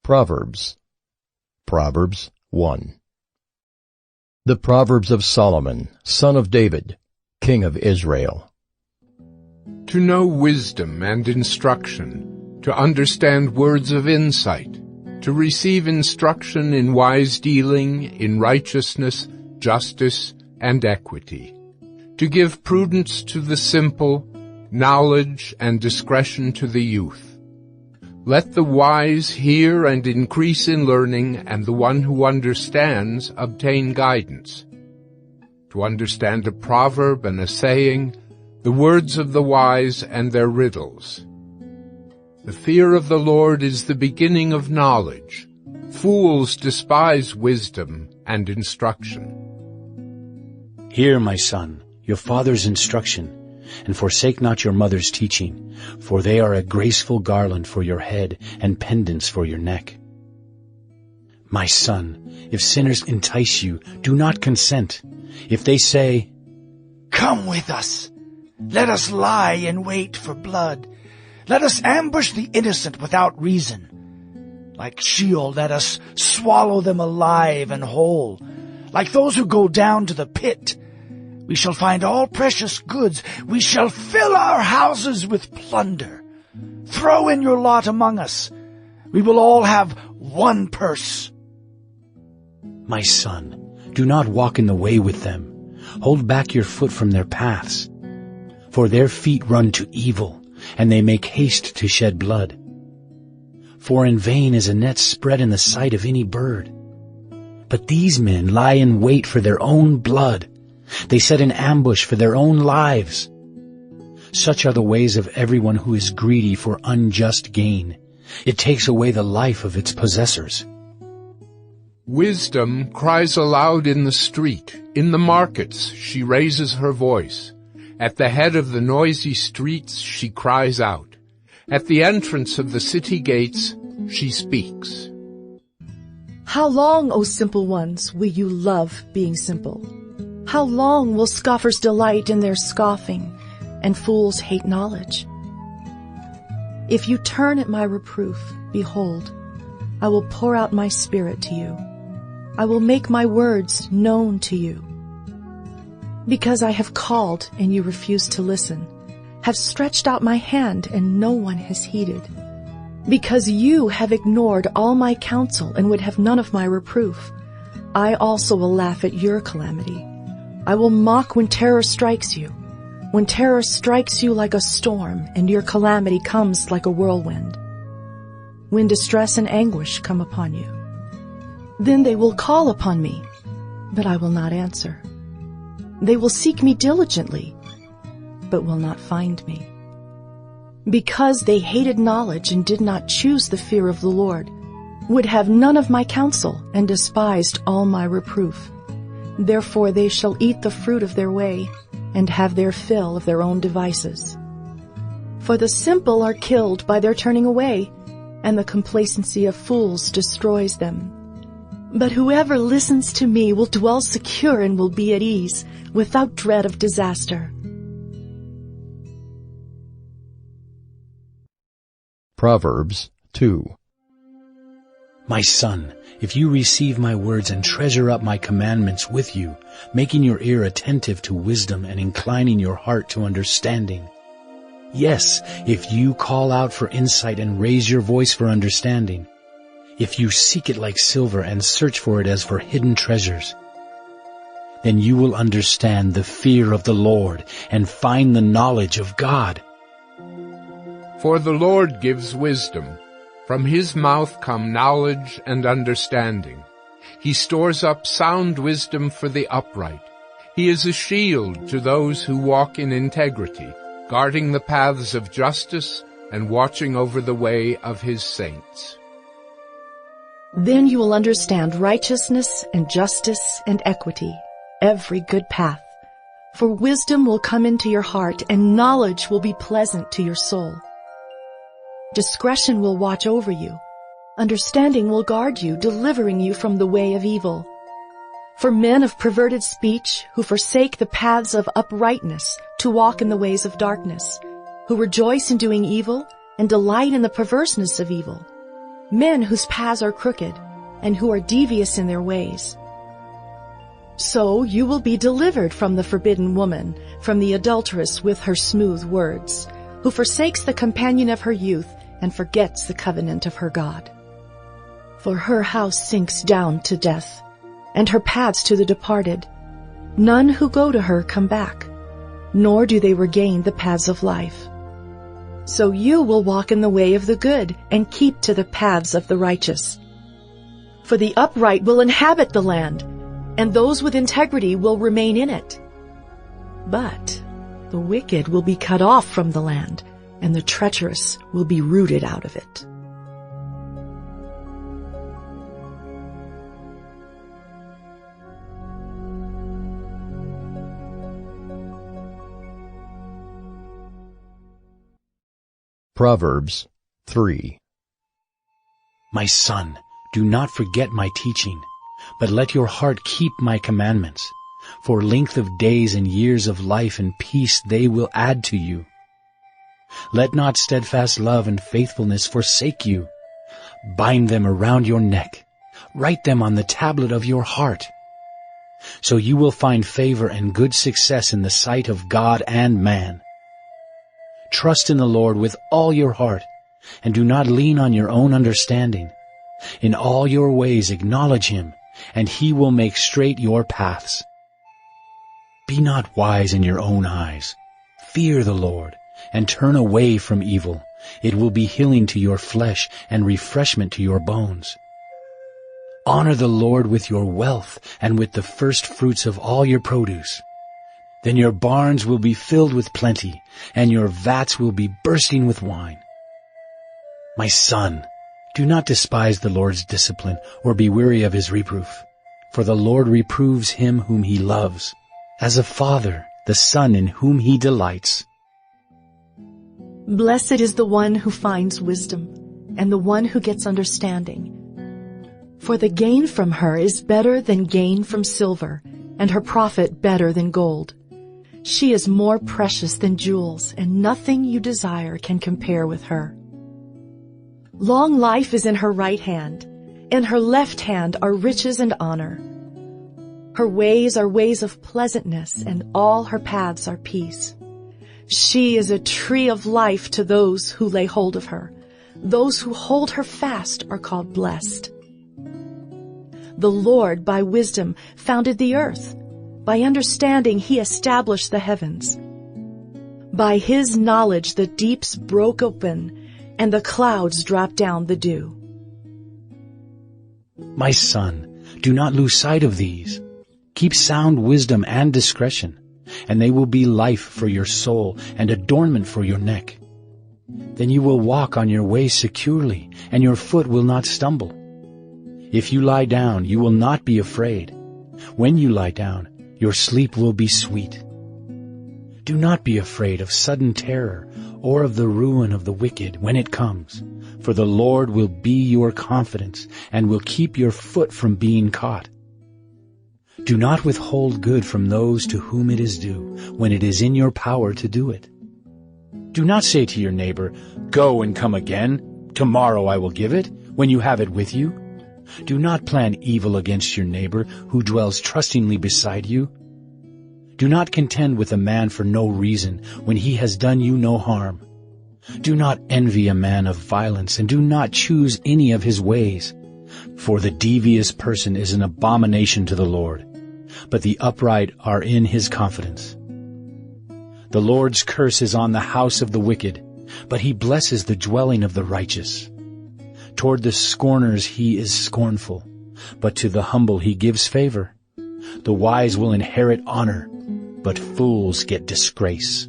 Proverbs. Proverbs 1. The Proverbs of Solomon, son of David, king of Israel. To know wisdom and instruction, to understand words of insight, to receive instruction in wise dealing, in righteousness, justice, and equity, to give prudence to the simple, knowledge and discretion to the youth. Let the wise hear and increase in learning, and the one who understands obtain guidance. To understand a proverb and a saying, the words of the wise and their riddles. The fear of the Lord is the beginning of knowledge. Fools despise wisdom and instruction. Hear, my son, your father's instruction, and forsake not your mother's teaching, for they are a graceful garland for your head and pendants for your neck. My son, if sinners entice you, do not consent. If they say, "Come with us, let us lie in wait for blood. Let us ambush the innocent without reason. Like Sheol, let us swallow them alive and whole. Like those who go down to the pit, we shall find all precious goods. We shall fill our houses with plunder. Throw in your lot among us. We will all have one purse." My son, do not walk in the way with them. Hold back your foot from their paths. For their feet run to evil, and they make haste to shed blood. For in vain is a net spread in the sight of any bird. But these men lie in wait for their own blood. They set an ambush for their own lives. Such are the ways of everyone who is greedy for unjust gain. It takes away the life of its possessors. Wisdom cries aloud in the street. In the markets she raises her voice. At the head of the noisy streets she cries out. At the entrance of the city gates she speaks. How long, O simple ones, will you love being simple? How long will scoffers delight in their scoffing, and fools hate knowledge? If you turn at my reproof, behold, I will pour out my spirit to you. I will make my words known to you. Because I have called and you refuse to listen, have stretched out my hand and no one has heeded. Because you have ignored all my counsel and would have none of my reproof, I also will laugh at your calamity. I will mock when terror strikes you, when terror strikes you like a storm and your calamity comes like a whirlwind. When distress and anguish come upon you, then they will call upon me, but I will not answer. They will seek me diligently, but will not find me. Because they hated knowledge and did not choose the fear of the Lord, would have none of my counsel and despised all my reproof. Therefore they shall eat the fruit of their way, and have their fill of their own devices. For the simple are killed by their turning away, and the complacency of fools destroys them. But whoever listens to me will dwell secure and will be at ease, without dread of disaster. Proverbs 2. My son, if you receive my words and treasure up my commandments with you, making your ear attentive to wisdom and inclining your heart to understanding. Yes, if you call out for insight and raise your voice for understanding, if you seek it like silver and search for it as for hidden treasures, then you will understand the fear of the Lord and find the knowledge of God. For the Lord gives wisdom. From his mouth come knowledge and understanding. He stores up sound wisdom for the upright. He is a shield to those who walk in integrity, guarding the paths of justice and watching over the way of his saints. Then you will understand righteousness and justice and equity, every good path. For wisdom will come into your heart, and knowledge will be pleasant to your soul. Discretion will watch over you. Understanding will guard you, delivering you from the way of evil. For men of perverted speech, who forsake the paths of uprightness, to walk in the ways of darkness, who rejoice in doing evil and delight in the perverseness of evil, men whose paths are crooked, and who are devious in their ways. So you will be delivered from the forbidden woman, from the adulteress with her smooth words, who forsakes the companion of her youth and forgets the covenant of her God. For her house sinks down to death, and her paths to the departed. None who go to her come back, nor do they regain the paths of life. So you will walk in the way of the good and keep to the paths of the righteous. For the upright will inhabit the land, and those with integrity will remain in it. But the wicked will be cut off from the land, and the treacherous will be rooted out of it. Proverbs 3. My son, do not forget my teaching, but let your heart keep my commandments. For length of days and years of life and peace they will add to you. Let not steadfast love and faithfulness forsake you. Bind them around your neck. Write them on the tablet of your heart. So you will find favor and good success in the sight of God and man. Trust in the Lord with all your heart, and do not lean on your own understanding. In all your ways acknowledge him, and he will make straight your paths. Be not wise in your own eyes. Fear the Lord, and turn away from evil. It will be healing to your flesh and refreshment to your bones. Honor the Lord with your wealth and with the first fruits of all your produce. Then your barns will be filled with plenty, and your vats will be bursting with wine. My son, do not despise the Lord's discipline or be weary of his reproof. For the Lord reproves him whom he loves, as a father the son in whom he delights. Blessed is the one who finds wisdom, and the one who gets understanding. For the gain from her is better than gain from silver, and her profit better than gold. She is more precious than jewels, and nothing you desire can compare with her. Long life is in her right hand. In her left hand are riches and honor. Her ways are ways of pleasantness, and all her paths are peace. She is a tree of life to those who lay hold of her. Those who hold her fast are called blessed. The Lord by wisdom founded the earth. By understanding he established the heavens. By his knowledge the deeps broke open, and the clouds dropped down the dew. My son, do not lose sight of these. Keep sound wisdom and discretion, and they will be life for your soul and adornment for your neck. Then you will walk on your way securely, and your foot will not stumble. If you lie down, you will not be afraid. When you lie down, your sleep will be sweet. Do not be afraid of sudden terror or of the ruin of the wicked when it comes, for the Lord will be your confidence and will keep your foot from being caught. Do not withhold good from those to whom it is due when it is in your power to do it. Do not say to your neighbor, "Go and come again. Tomorrow I will give it," when you have it with you. Do not plan evil against your neighbor who dwells trustingly beside you. Do not contend with a man for no reason when he has done you no harm. Do not envy a man of violence, and do not choose any of his ways. For the devious person is an abomination to the Lord, but the upright are in his confidence. The Lord's curse is on the house of the wicked, but he blesses the dwelling of the righteous. Toward the scorners he is scornful, but to the humble he gives favor. The wise will inherit honor, but fools get disgrace.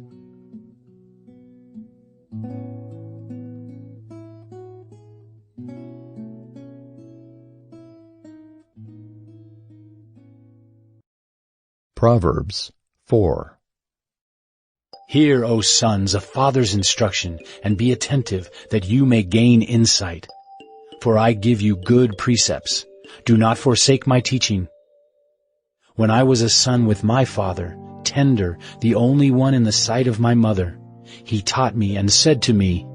Proverbs 4. Hear, O sons, a father's instruction, and be attentive, that you may gain insight. For I give you good precepts. Do not forsake my teaching. When I was a son with my father, tender, the only one in the sight of my mother, he taught me and said to me,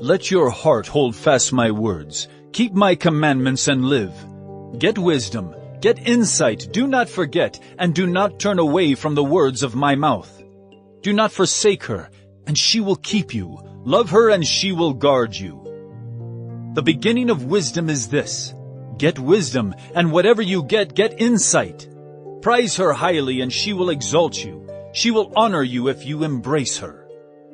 Let your heart hold fast my words. Keep my commandments and live. Get wisdom, get insight, do not forget, and do not turn away from the words of my mouth. Do not forsake her, and she will keep you. Love her, and she will guard you. The beginning of wisdom is this: get wisdom, and whatever you get insight. Prize her highly, and she will exalt you. She will honor you if you embrace her.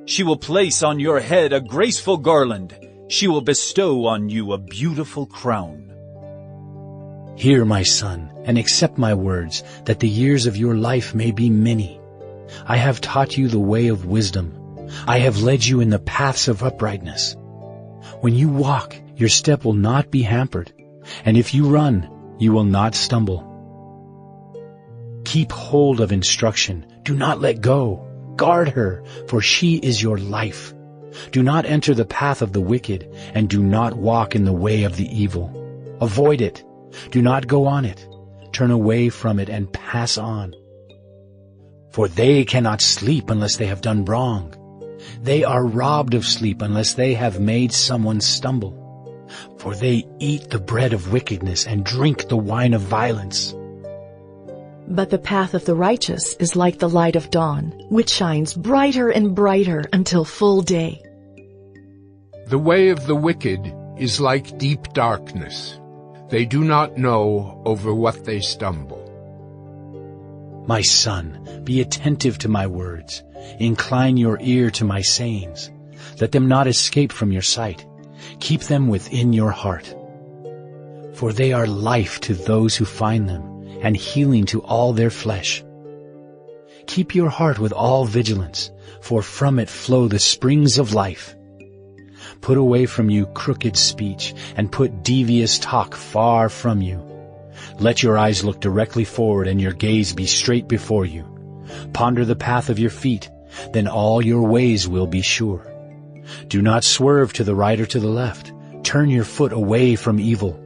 She will place on your head a graceful garland. She will bestow on you a beautiful crown. Hear, my son, and accept my words, that the years of your life may be many. I have taught you the way of wisdom. I have led you in the paths of uprightness. When you walk, your step will not be hampered, and if you run, you will not stumble. Keep hold of instruction. Do not let go. Guard her, for she is your life. Do not enter the path of the wicked, and do not walk in the way of the evil. Avoid it. Do not go on it. Turn away from it and pass on. For they cannot sleep unless they have done wrong. They are robbed of sleep unless they have made someone stumble. For they eat the bread of wickedness and drink the wine of violence. But the path of the righteous is like the light of dawn, which shines brighter and brighter until full day. The way of the wicked is like deep darkness. They do not know over what they stumble. My son, be attentive to my words. Incline your ear to my sayings. Let them not escape from your sight. Keep them within your heart. For they are life to those who find them, and healing to all their flesh. Keep your heart with all vigilance, for from it flow the springs of life. Put away from you crooked speech, and put devious talk far from you. Let your eyes look directly forward, and your gaze be straight before you. Ponder the path of your feet, then all your ways will be sure. Do not swerve to the right or to the left. Turn your foot away from evil.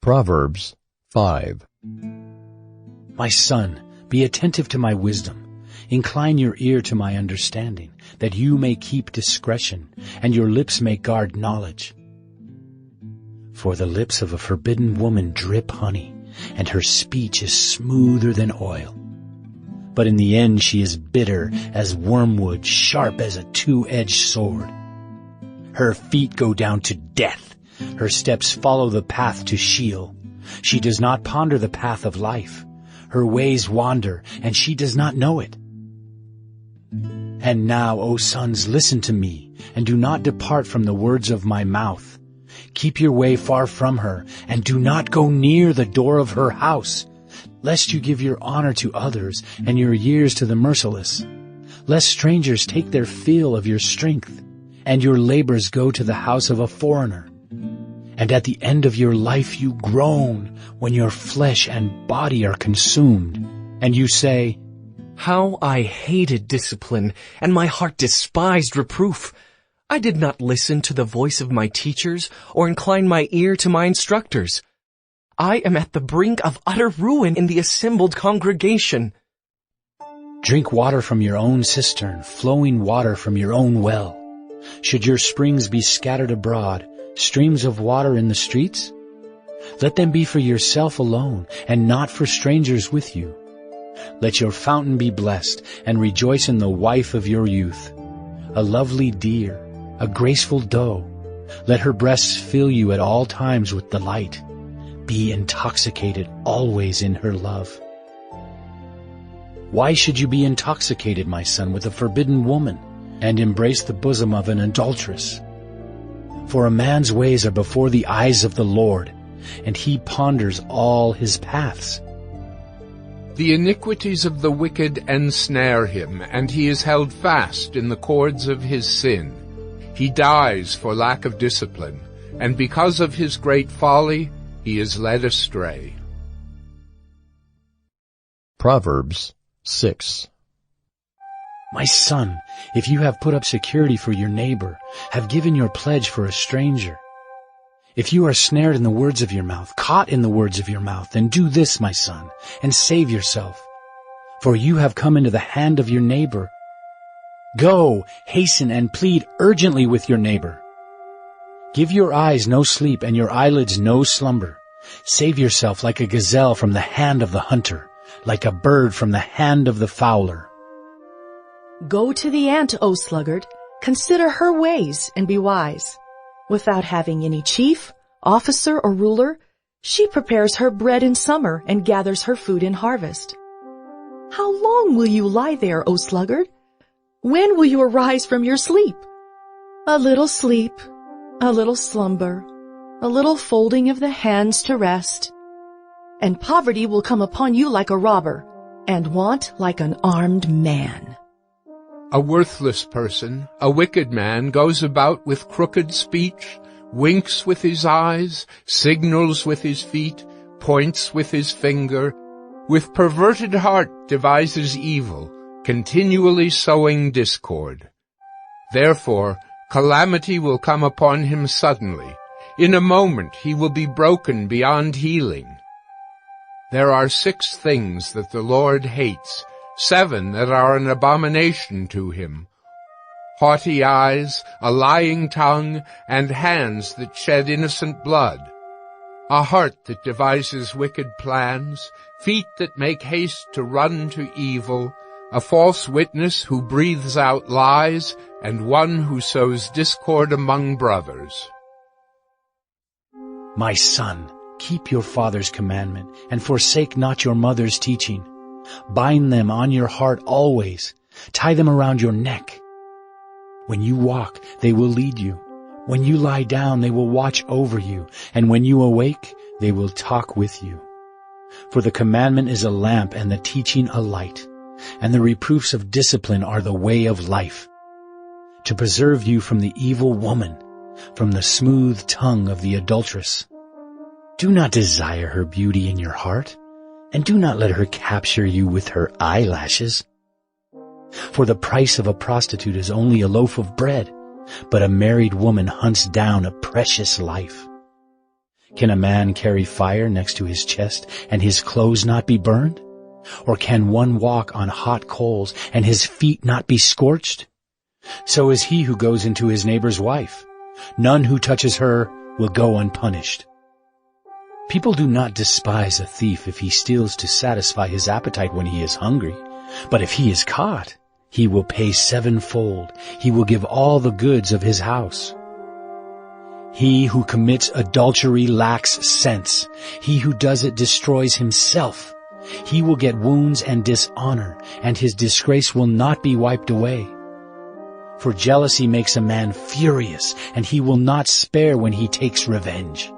Proverbs 5. My son, be attentive to my wisdom. Incline your ear to my understanding, that you may keep discretion, and your lips may guard knowledge. For the lips of a forbidden woman drip honey, and her speech is smoother than oil. But in the end she is bitter as wormwood, sharp as a two-edged sword. Her feet go down to death. Her steps follow the path to Sheol. She does not ponder the path of life. Her ways wander, and she does not know it. And now, O sons, listen to me, and do not depart from the words of my mouth. Keep your way far from her, and do not go near the door of her house, lest you give your honor to others, and your years to the merciless. Lest strangers take their fill of your strength, and your labors go to the house of a foreigner. And at the end of your life you groan, when your flesh and body are consumed, and you say, How I hated discipline, and my heart despised reproof. I did not listen to the voice of my teachers, or incline my ear to my instructors. I am at the brink of utter ruin in the assembled congregation. Drink water from your own cistern, flowing water from your own well. Should your springs be scattered abroad, streams of water in the streets? Let them be for yourself alone, and not for strangers with you. Let your fountain be blessed, and rejoice in the wife of your youth. A lovely deer, a graceful doe. Let her breasts fill you at all times with delight. Be intoxicated always in her love. Why should you be intoxicated, my son, with a forbidden woman, and embrace the bosom of an adulteress? For a man's ways are before the eyes of the Lord, and he ponders all his paths. The iniquities of the wicked ensnare him, and he is held fast in the cords of his sin. He dies for lack of discipline, and because of his great folly, he is led astray. Proverbs 6. My son, if you have put up security for your neighbor, have given your pledge for a stranger, if you are snared in the words of your mouth, caught in the words of your mouth, then do this, my son, and save yourself. for you have come into the hand of your neighbor. Go, hasten and plead urgently with your neighbor. Give your eyes no sleep and your eyelids no slumber. Save yourself like a gazelle from the hand of the hunter, like a bird from the hand of the fowler. Go to the ant, O sluggard, consider her ways and be wise. Without having any chief, officer, or ruler, she prepares her bread in summer and gathers her food in harvest. How long will you lie there, O sluggard? When will you arise from your sleep? A little sleep, a little slumber, a little folding of the hands to rest. And poverty will come upon you like a robber, and want like an armed man. A worthless person, a wicked man, goes about with crooked speech, winks with his eyes, signals with his feet, points with his finger, with perverted heart devises evil, continually sowing discord. Therefore, calamity will come upon him suddenly. In a moment he will be broken beyond healing. There are 6 things that the Lord hates, 7 that are an abomination to him: haughty eyes, a lying tongue, and hands that shed innocent blood, a heart that devises wicked plans, feet that make haste to run to evil, a false witness who breathes out lies, and one who sows discord among brothers. My son, keep your father's commandment, and forsake not your mother's teaching. Bind them on your heart always. Tie them around your neck. When you walk, they will lead you. When you lie down, they will watch over you. And when you awake, they will talk with you. For the commandment is a lamp and the teaching a light. And the reproofs of discipline are the way of life, to preserve you from the evil woman, from the smooth tongue of the adulteress. Do not desire her beauty in your heart, and do not let her capture you with her eyelashes. For the price of a prostitute is only a loaf of bread, but a married woman hunts down a precious life. Can a man carry fire next to his chest and his clothes not be burned? Or can one walk on hot coals and his feet not be scorched? So is he who goes into his neighbor's wife. None who touches her will go unpunished. People do not despise a thief if he steals to satisfy his appetite when he is hungry. But if he is caught, he will pay 7-fold. He will give all the goods of his house. He who commits adultery lacks sense. He who does it destroys himself. He will get wounds and dishonor, and his disgrace will not be wiped away. For jealousy makes a man furious, and he will not spare when he takes revenge.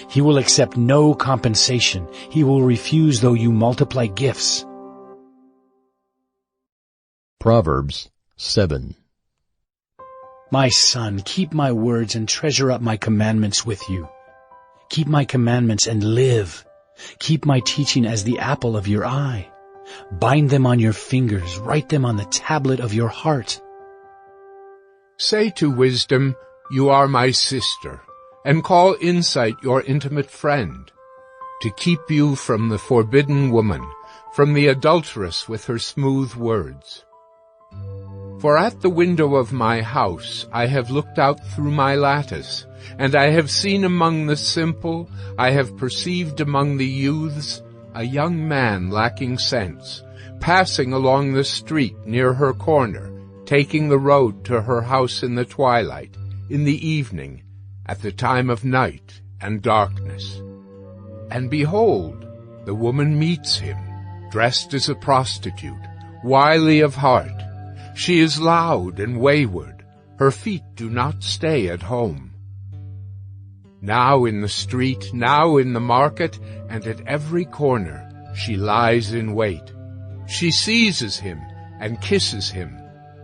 He will accept no compensation. He will refuse though you multiply gifts. Proverbs 7. My son, keep my words and treasure up my commandments with you. Keep my commandments and live. Keep my teaching as the apple of your eye. Bind them on your fingers, write them on the tablet of your heart. Say to wisdom, "You are my sister," and call insight your intimate friend, to keep you from the forbidden woman, from the adulteress with her smooth words. For at the window of my house I have looked out through my lattice, and I have seen among the simple, I have perceived among the youths, a young man lacking sense, passing along the street near her corner, taking the road to her house in the twilight, in the evening, at the time of night and darkness. And behold, the woman meets him, dressed as a prostitute, wily of heart. She is loud and wayward. Her feet do not stay at home. Now in the street, now in the market, and at every corner, she lies in wait. She seizes him and kisses him,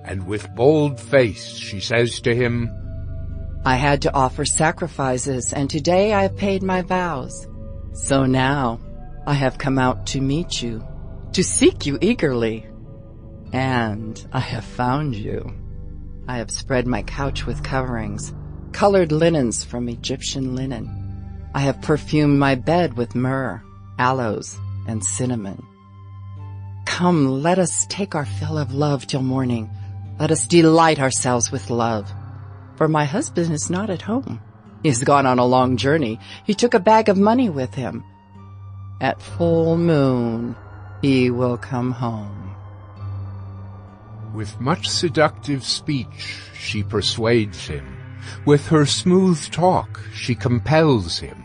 and with bold face she says to him, I had to offer sacrifices, and today I have paid my vows. So now I have come out to meet you, to seek you eagerly. And I have found you. I have spread my couch with coverings, colored linens from Egyptian linen. I have perfumed my bed with myrrh, aloes, and cinnamon. Come, let us take our fill of love till morning. Let us delight ourselves with love. For my husband is not at home. He has gone on a long journey. He took a bag of money with him. At full moon, he will come home. With much seductive speech she persuades him. With her smooth talk she compels him.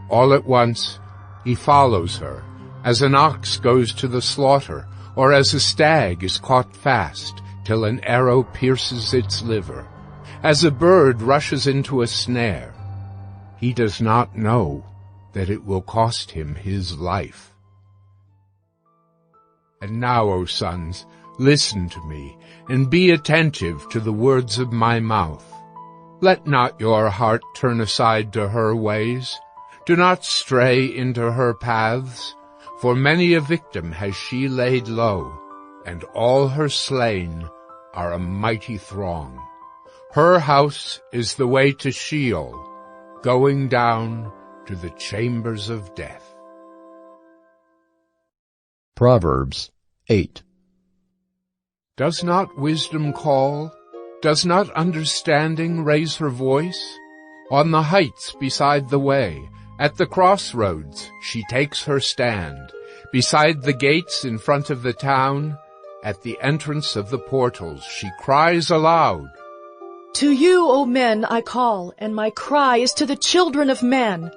All at once he follows her, as an ox goes to the slaughter, or as a stag is caught fast, till an arrow pierces its liver, as a bird rushes into a snare. He does not know that it will cost him his life. And now, O sons, listen to me, and be attentive to the words of my mouth. Let not your heart turn aside to her ways. Do not stray into her paths, for many a victim has she laid low, and all her slain are a mighty throng. Her house is the way to Sheol, going down to the chambers of death. Proverbs 8. Does not wisdom call? Does not understanding raise her voice? On the heights beside the way, at the crossroads, she takes her stand. Beside the gates in front of the town, at the entrance of the portals, she cries aloud. To you, O men, I call, and my cry is to the children of men.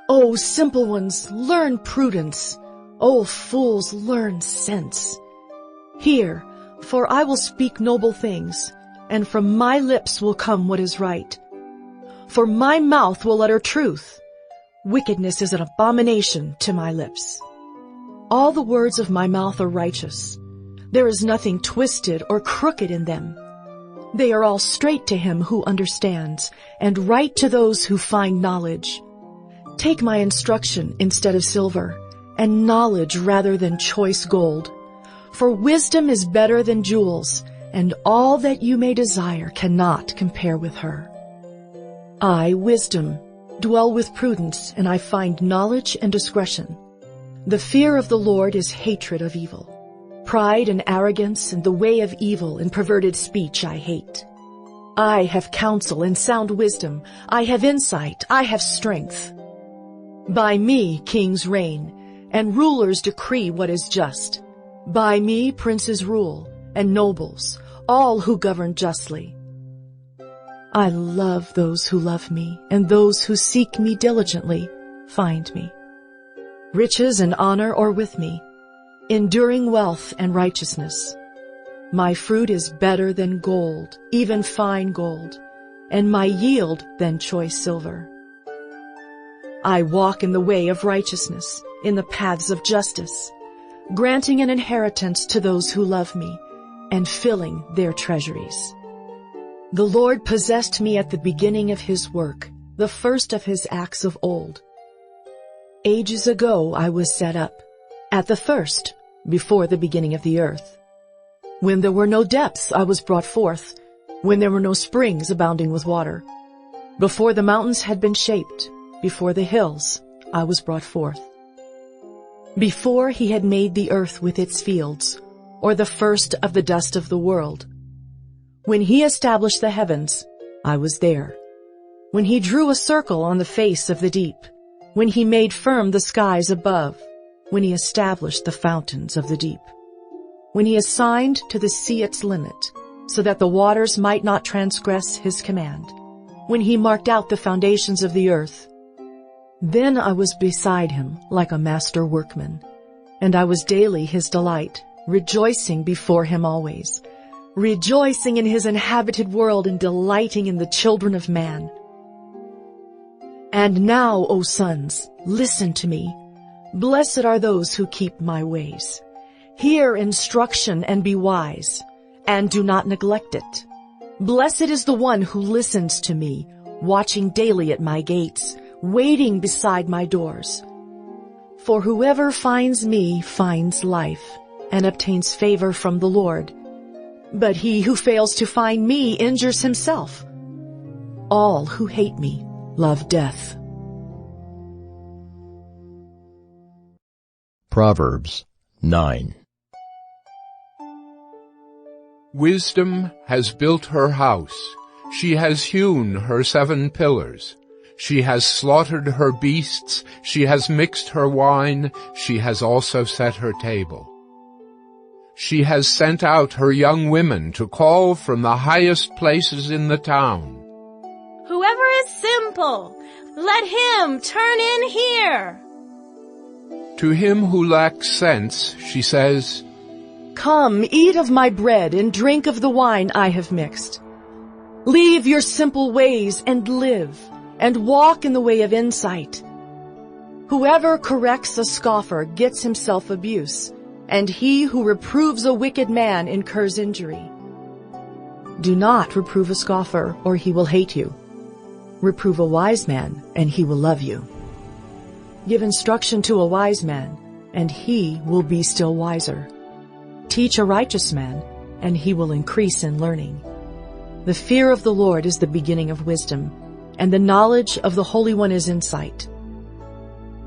O simple ones, learn prudence. O fools, learn sense. Hear, for I will speak noble things, and from my lips will come what is right. For my mouth will utter truth. Wickedness is an abomination to my lips. All the words of my mouth are righteous. There is nothing twisted or crooked in them. They are all straight to him who understands, and right to those who find knowledge. Take my instruction instead of silver, and knowledge rather than choice gold. For wisdom is better than jewels, and all that you may desire cannot compare with her. I, wisdom, dwell with prudence, and I find knowledge and discretion. The fear of the Lord is hatred of evil. Pride and arrogance and the way of evil and perverted speech I hate. I have counsel and sound wisdom. I have insight. I have strength. By me kings reign, and rulers decree what is just. By me princes rule, and nobles, all who govern justly. I love those who love me, and those who seek me diligently find me. Riches and honor are with me, enduring wealth and righteousness. My fruit is better than gold, even fine gold, and my yield than choice silver. I walk in the way of righteousness, in the paths of justice, granting an inheritance to those who love me, and filling their treasuries. The Lord possessed me at the beginning of his work, the first of his acts of old. Ages ago I was set up, at the first, before the beginning of the earth. When there were no depths I was brought forth, when there were no springs abounding with water. Before the mountains had been shaped, before the hills I was brought forth. Before he had made the earth with its fields, or the first of the dust of the world. When he established the heavens, I was there. When he drew a circle on the face of the deep, when he made firm the skies above, when he established the fountains of the deep, when he assigned to the sea its limit, so that the waters might not transgress his command, when he marked out the foundations of the earth. Then I was beside him like a master workman, and I was daily his delight, rejoicing before him always, rejoicing in his inhabited world and delighting in the children of man. And now, O sons, listen to me. Blessed are those who keep my ways. Hear instruction and be wise, and do not neglect it. Blessed is the one who listens to me, watching daily at my gates, waiting beside my doors. For whoever finds me finds life, and obtains favor from the Lord. But he who fails to find me injures himself. All who hate me love death. Proverbs 9. Wisdom has built her house. She has hewn her 7 pillars. She has slaughtered her beasts. She has mixed her wine. She has also set her table. She has sent out her young women to call from the highest places in the town. Whoever is simple, let him turn in here. To him who lacks sense, she says, Come, eat of my bread and drink of the wine I have mixed. Leave your simple ways and live, and walk in the way of insight. Whoever corrects a scoffer gets himself abuse, and he who reproves a wicked man incurs injury. Do not reprove a scoffer, or he will hate you. Reprove a wise man, and he will love you. Give instruction to a wise man, and he will be still wiser. Teach a righteous man, and he will increase in learning. The fear of the Lord is the beginning of wisdom, and the knowledge of the Holy One is insight.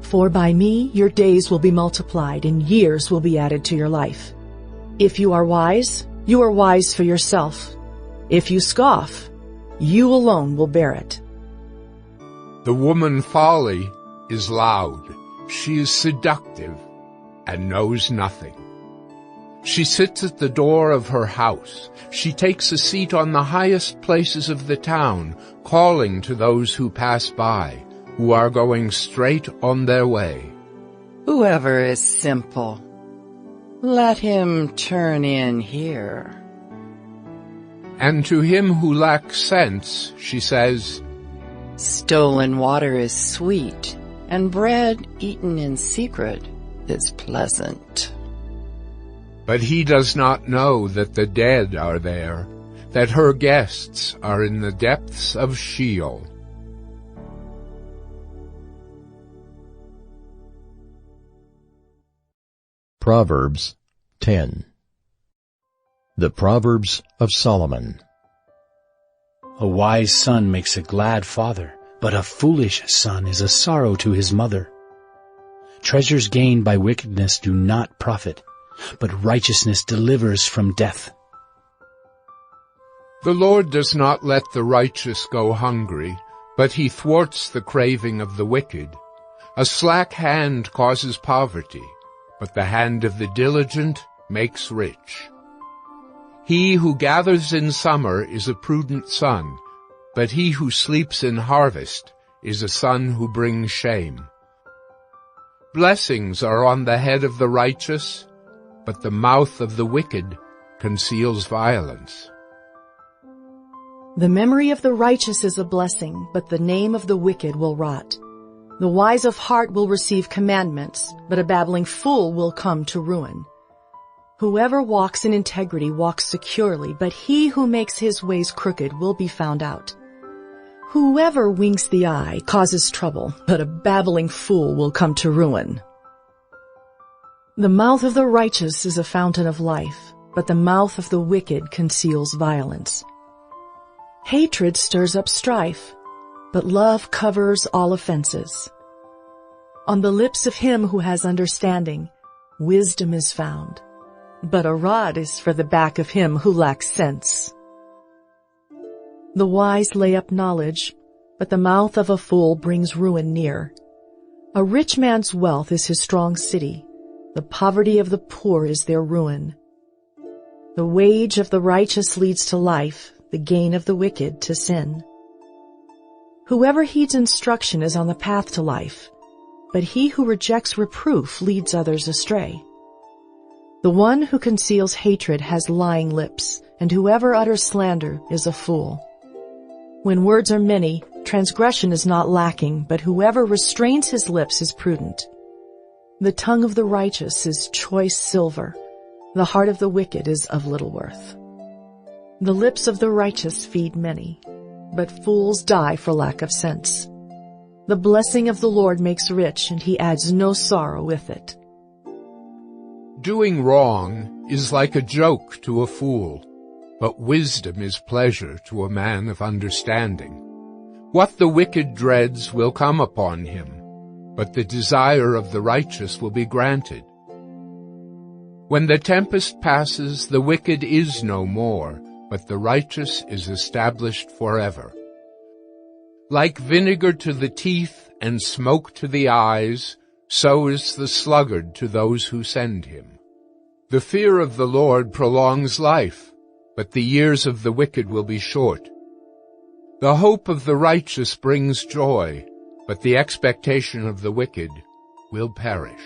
For by me your days will be multiplied, and years will be added to your life. If you are wise for yourself. If you scoff, you alone will bear it. The woman folly is loud. She is seductive and knows nothing. She sits at the door of her house. She takes a seat on the highest places of the town, calling to those who pass by, who are going straight on their way. Whoever is simple, let him turn in here. And to him who lacks sense, she says, Stolen water is sweet, and bread eaten in secret is pleasant. But he does not know that the dead are there, that her guests are in the depths of Sheol. Proverbs 10. The Proverbs of Solomon. A wise son makes a glad father, but a foolish son is a sorrow to his mother. Treasures gained by wickedness do not profit, but righteousness delivers from death. The Lord does not let the righteous go hungry, but he thwarts the craving of the wicked. A slack hand causes poverty, but the hand of the diligent makes rich. He who gathers in summer is a prudent son, but he who sleeps in harvest is a son who brings shame. Blessings are on the head of the righteous, but the mouth of the wicked conceals violence. The memory of the righteous is a blessing, but the name of the wicked will rot. The wise of heart will receive commandments, but a babbling fool will come to ruin. Whoever walks in integrity walks securely, but he who makes his ways crooked will be found out. Whoever winks the eye causes trouble, but a babbling fool will come to ruin. The mouth of the righteous is a fountain of life, but the mouth of the wicked conceals violence. Hatred stirs up strife, but love covers all offenses. On the lips of him who has understanding, wisdom is found, but a rod is for the back of him who lacks sense. The wise lay up knowledge, but the mouth of a fool brings ruin near. A rich man's wealth is his strong city. The poverty of the poor is their ruin. The wage of the righteous leads to life, the gain of the wicked to sin. Whoever heeds instruction is on the path to life, but he who rejects reproof leads others astray. The one who conceals hatred has lying lips, and whoever utters slander is a fool. When words are many, transgression is not lacking, but whoever restrains his lips is prudent. The tongue of the righteous is choice silver. The heart of the wicked is of little worth. The lips of the righteous feed many, but fools die for lack of sense. The blessing of the Lord makes rich, and he adds no sorrow with it. Doing wrong is like a joke to a fool, but wisdom is pleasure to a man of understanding. What the wicked dreads will come upon him, but the desire of the righteous will be granted. When the tempest passes, the wicked is no more, but the righteous is established forever. Like vinegar to the teeth and smoke to the eyes, so is the sluggard to those who send him. The fear of the Lord prolongs life, but the years of the wicked will be short. The hope of the righteous brings joy, but the expectation of the wicked will perish.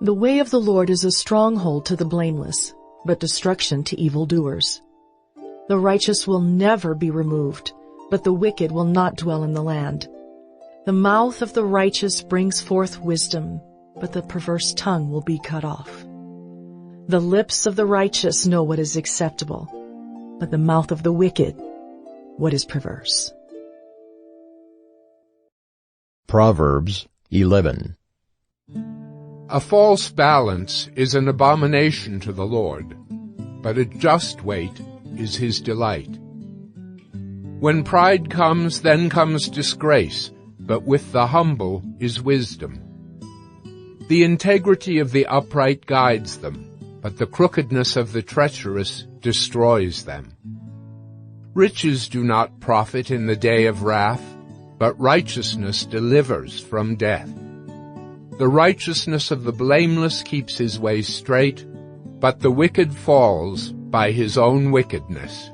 The way of the Lord is a stronghold to the blameless, but destruction to evildoers. The righteous will never be removed, but the wicked will not dwell in the land. The mouth of the righteous brings forth wisdom, but the perverse tongue will be cut off. The lips of the righteous know what is acceptable, but the mouth of the wicked, what is perverse. Proverbs 11. A false balance is an abomination to the Lord, but a just weight is his delight. When pride comes, then comes disgrace, but with the humble is wisdom. The integrity of the upright guides them, but the crookedness of the treacherous destroys them. Riches do not profit in the day of wrath, but righteousness delivers from death. The righteousness of the blameless keeps his way straight, but the wicked falls by his own wickedness.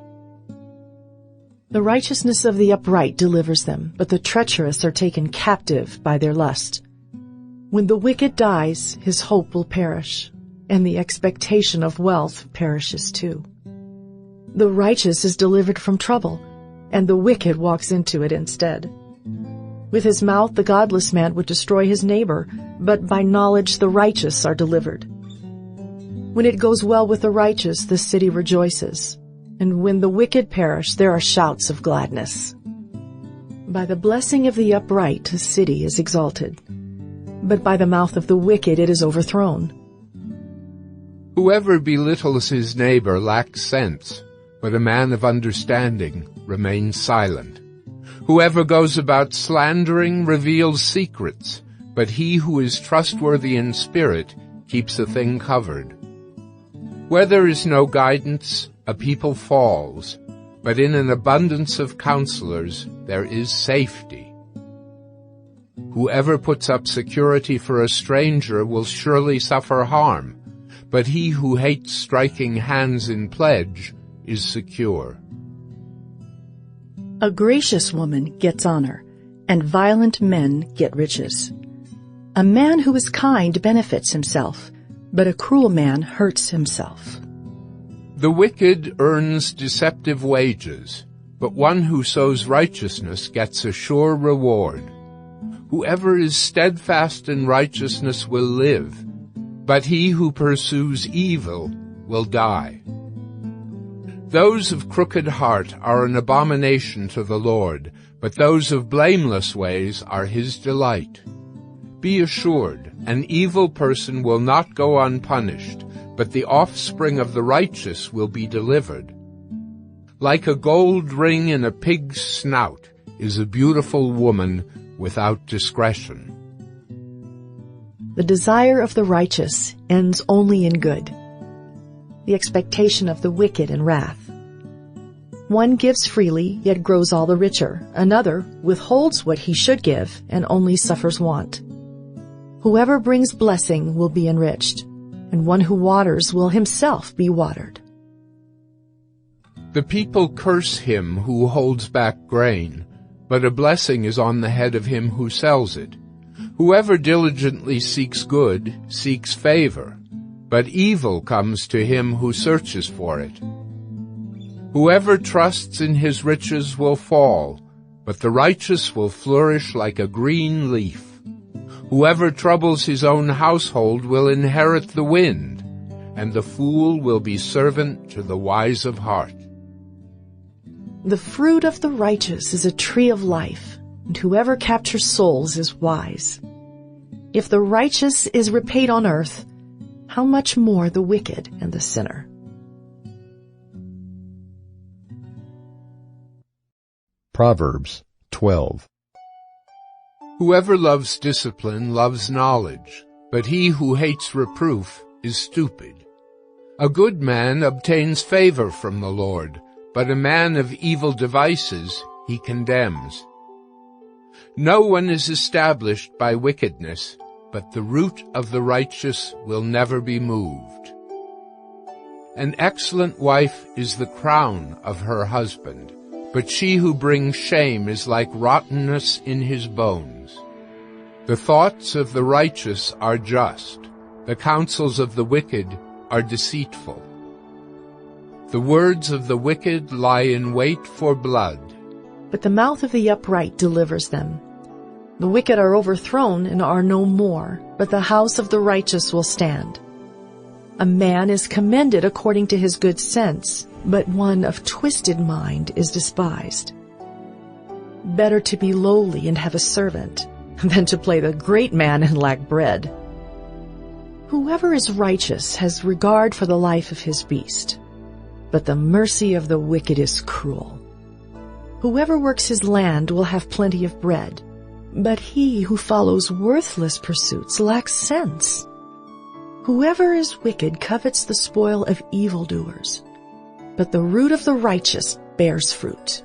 The righteousness of the upright delivers them, but the treacherous are taken captive by their lust. When the wicked dies, his hope will perish, and the expectation of wealth perishes too. The righteous is delivered from trouble, and the wicked walks into it instead. With his mouth the godless man would destroy his neighbor, but by knowledge the righteous are delivered. When it goes well with the righteous, the city rejoices, and when the wicked perish, there are shouts of gladness. By the blessing of the upright a city is exalted, but by the mouth of the wicked it is overthrown. Whoever belittles his neighbor lacks sense, but a man of understanding remains silent. Whoever goes about slandering reveals secrets, but he who is trustworthy in spirit keeps a thing covered. Where there is no guidance, a people falls, but in an abundance of counselors there is safety. Whoever puts up security for a stranger will surely suffer harm, but he who hates striking hands in pledge is secure. A gracious woman gets honor, and violent men get riches. A man who is kind benefits himself, but a cruel man hurts himself. The wicked earns deceptive wages, but one who sows righteousness gets a sure reward. Whoever is steadfast in righteousness will live, but he who pursues evil will die. Those of crooked heart are an abomination to the Lord, but those of blameless ways are his delight. Be assured, an evil person will not go unpunished, but the offspring of the righteous will be delivered. Like a gold ring in a pig's snout is a beautiful woman without discretion. The desire of the righteous ends only in good, the expectation of the wicked in wrath. One gives freely, yet grows all the richer. Another withholds what he should give, and only suffers want. Whoever brings blessing will be enriched, and one who waters will himself be watered. The people curse him who holds back grain, but a blessing is on the head of him who sells it. Whoever diligently seeks good seeks favor, but evil comes to him who searches for it. Whoever trusts in his riches will fall, but the righteous will flourish like a green leaf. Whoever troubles his own household will inherit the wind, and the fool will be servant to the wise of heart. The fruit of the righteous is a tree of life, and whoever captures souls is wise. If the righteous is repaid on earth, how much more the wicked and the sinner? Proverbs 12. Whoever loves discipline loves knowledge, but he who hates reproof is stupid. A good man obtains favor from the Lord, but a man of evil devices he condemns. No one is established by wickedness, but the root of the righteous will never be moved. An excellent wife is the crown of her husband, but she who brings shame is like rottenness in his bones. The thoughts of the righteous are just, the counsels of the wicked are deceitful. The words of the wicked lie in wait for blood, but the mouth of the upright delivers them. The wicked are overthrown and are no more, but the house of the righteous will stand. A man is commended according to his good sense, but one of twisted mind is despised. Better to be lowly and have a servant than to play the great man and lack bread. Whoever is righteous has regard for the life of his beast, but the mercy of the wicked is cruel. Whoever works his land will have plenty of bread, but he who follows worthless pursuits lacks sense. Whoever is wicked covets the spoil of evildoers, but the root of the righteous bears fruit.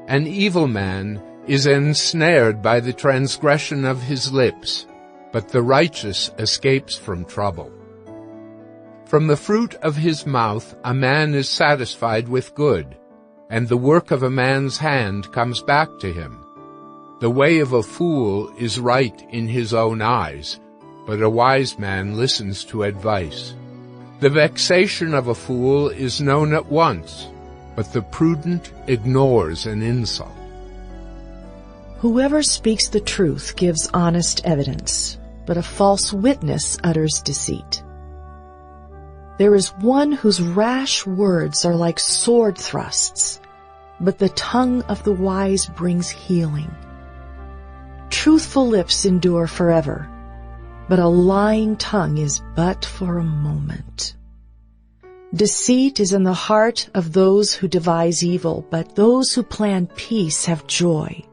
An evil man is ensnared by the transgression of his lips, but the righteous escapes from trouble. From the fruit of his mouth a man is satisfied with good, and the work of a man's hand comes back to him. The way of a fool is right in his own eyes, but a wise man listens to advice. The vexation of a fool is known at once, but the prudent ignores an insult. Whoever speaks the truth gives honest evidence, but a false witness utters deceit. There is one whose rash words are like sword thrusts, but the tongue of the wise brings healing. Truthful lips endure forever, but a lying tongue is but for a moment. Deceit is in the heart of those who devise evil, but those who plan peace have joy.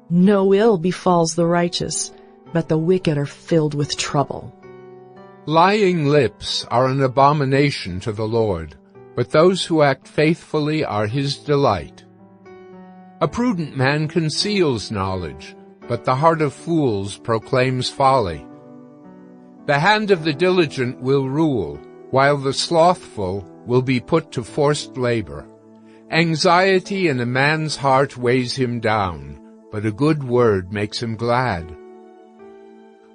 No ill befalls the righteous, but the wicked are filled with trouble. Lying lips are an abomination to the Lord, but those who act faithfully are his delight. A prudent man conceals knowledge, but the heart of fools proclaims folly. The hand of the diligent will rule, while the slothful will be put to forced labor. Anxiety in a man's heart weighs him down, but a good word makes him glad.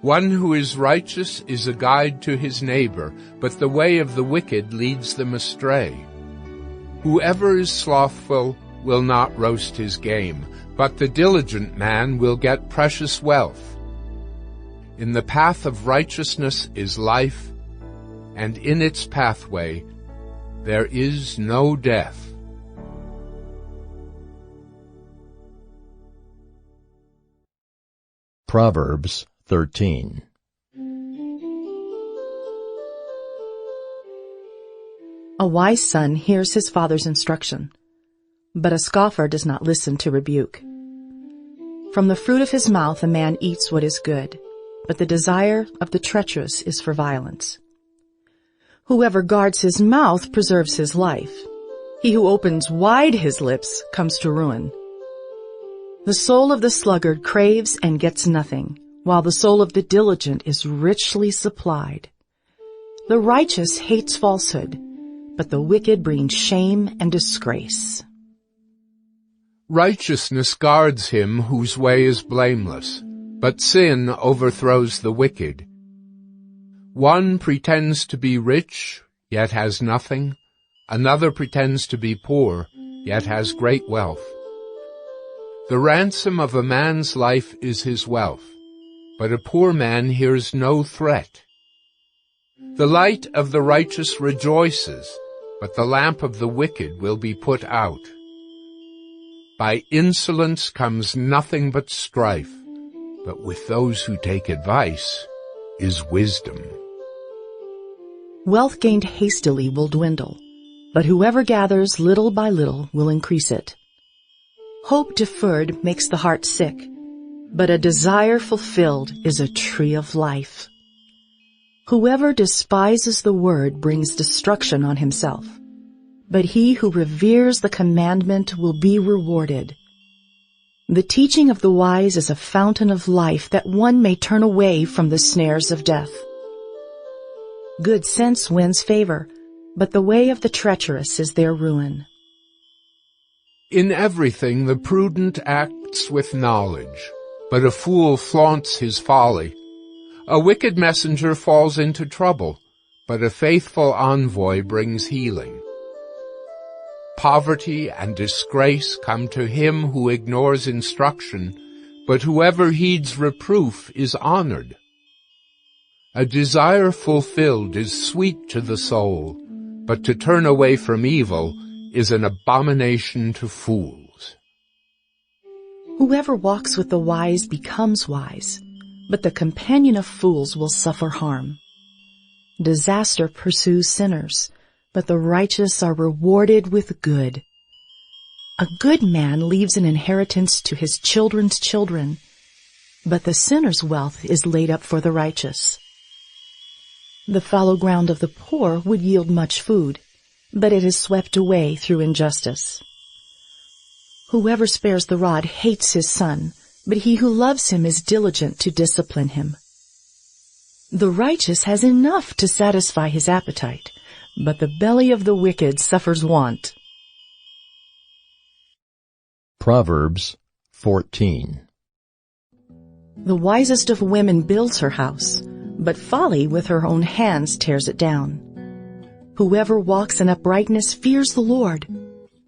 One who is righteous is a guide to his neighbor, but the way of the wicked leads them astray. Whoever is slothful will not roast his game, but the diligent man will get precious wealth. In the path of righteousness is life, and in its pathway there is no death. Proverbs 13. A wise son hears his father's instruction, but a scoffer does not listen to rebuke. From the fruit of his mouth a man eats what is good, but the desire of the treacherous is for violence. Whoever guards his mouth preserves his life. He who opens wide his lips comes to ruin. The soul of the sluggard craves and gets nothing, while the soul of the diligent is richly supplied. The righteous hates falsehood, but the wicked bring shame and disgrace. Righteousness guards him whose way is blameless, but sin overthrows the wicked. One pretends to be rich, yet has nothing. Another pretends to be poor, yet has great wealth. The ransom of a man's life is his wealth, but a poor man hears no threat. The light of the righteous rejoices, but the lamp of the wicked will be put out. By insolence comes nothing but strife, but with those who take advice is wisdom. Wealth gained hastily will dwindle, but whoever gathers little by little will increase it. Hope deferred makes the heart sick, but a desire fulfilled is a tree of life. Whoever despises the word brings destruction on himself, but he who reveres the commandment will be rewarded. The teaching of the wise is a fountain of life, that one may turn away from the snares of death. Good sense wins favor, but the way of the treacherous is their ruin. In everything the prudent acts with knowledge, but a fool flaunts his folly. A wicked messenger falls into trouble, but a faithful envoy brings healing. Poverty and disgrace come to him who ignores instruction, but whoever heeds reproof is honored. A desire fulfilled is sweet to the soul, but to turn away from evil is an abomination to fools. Whoever walks with the wise becomes wise, but the companion of fools will suffer harm. Disaster pursues sinners, but the righteous are rewarded with good. A good man leaves an inheritance to his children's children, but the sinner's wealth is laid up for the righteous. The fallow ground of the poor would yield much food, but it is swept away through injustice. Whoever spares the rod hates his son, but he who loves him is diligent to discipline him. The righteous has enough to satisfy his appetite, but the belly of the wicked suffers want. Proverbs 14. The wisest of women builds her house, but folly with her own hands tears it down. Whoever walks in uprightness fears the Lord,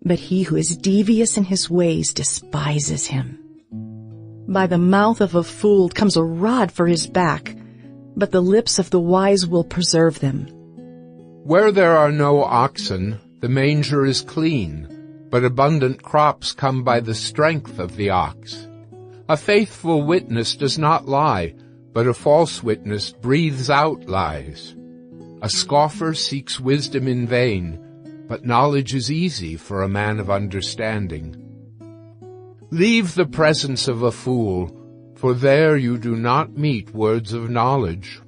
but he who is devious in his ways despises him. By the mouth of a fool comes a rod for his back, but the lips of the wise will preserve them. Where there are no oxen, the manger is clean, but abundant crops come by the strength of the ox. A faithful witness does not lie, but a false witness breathes out lies. A scoffer seeks wisdom in vain, but knowledge is easy for a man of understanding. Leave the presence of a fool, for there you do not meet words of knowledge.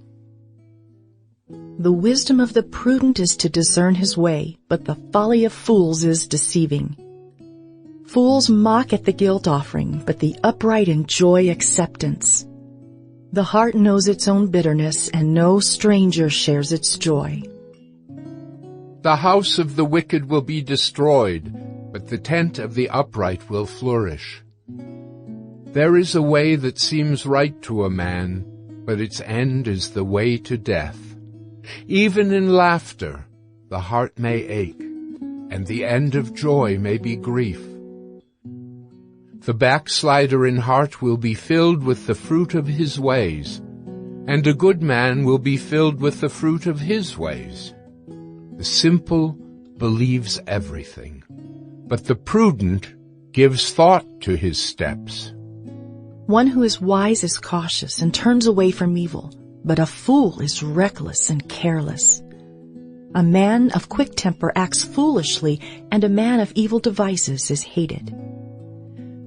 The wisdom of the prudent is to discern his way, but the folly of fools is deceiving. Fools mock at the guilt offering, but the upright enjoy acceptance. The heart knows its own bitterness, and no stranger shares its joy. The house of the wicked will be destroyed, but the tent of the upright will flourish. There is a way that seems right to a man, but its end is the way to death. Even in laughter, the heart may ache, and the end of joy may be grief. The backslider in heart will be filled with the fruit of his ways, and a good man will be filled with the fruit of his ways. The simple believes everything, but the prudent gives thought to his steps. One who is wise is cautious and turns away from evil, but a fool is reckless and careless. A man of quick temper acts foolishly, and a man of evil devices is hated.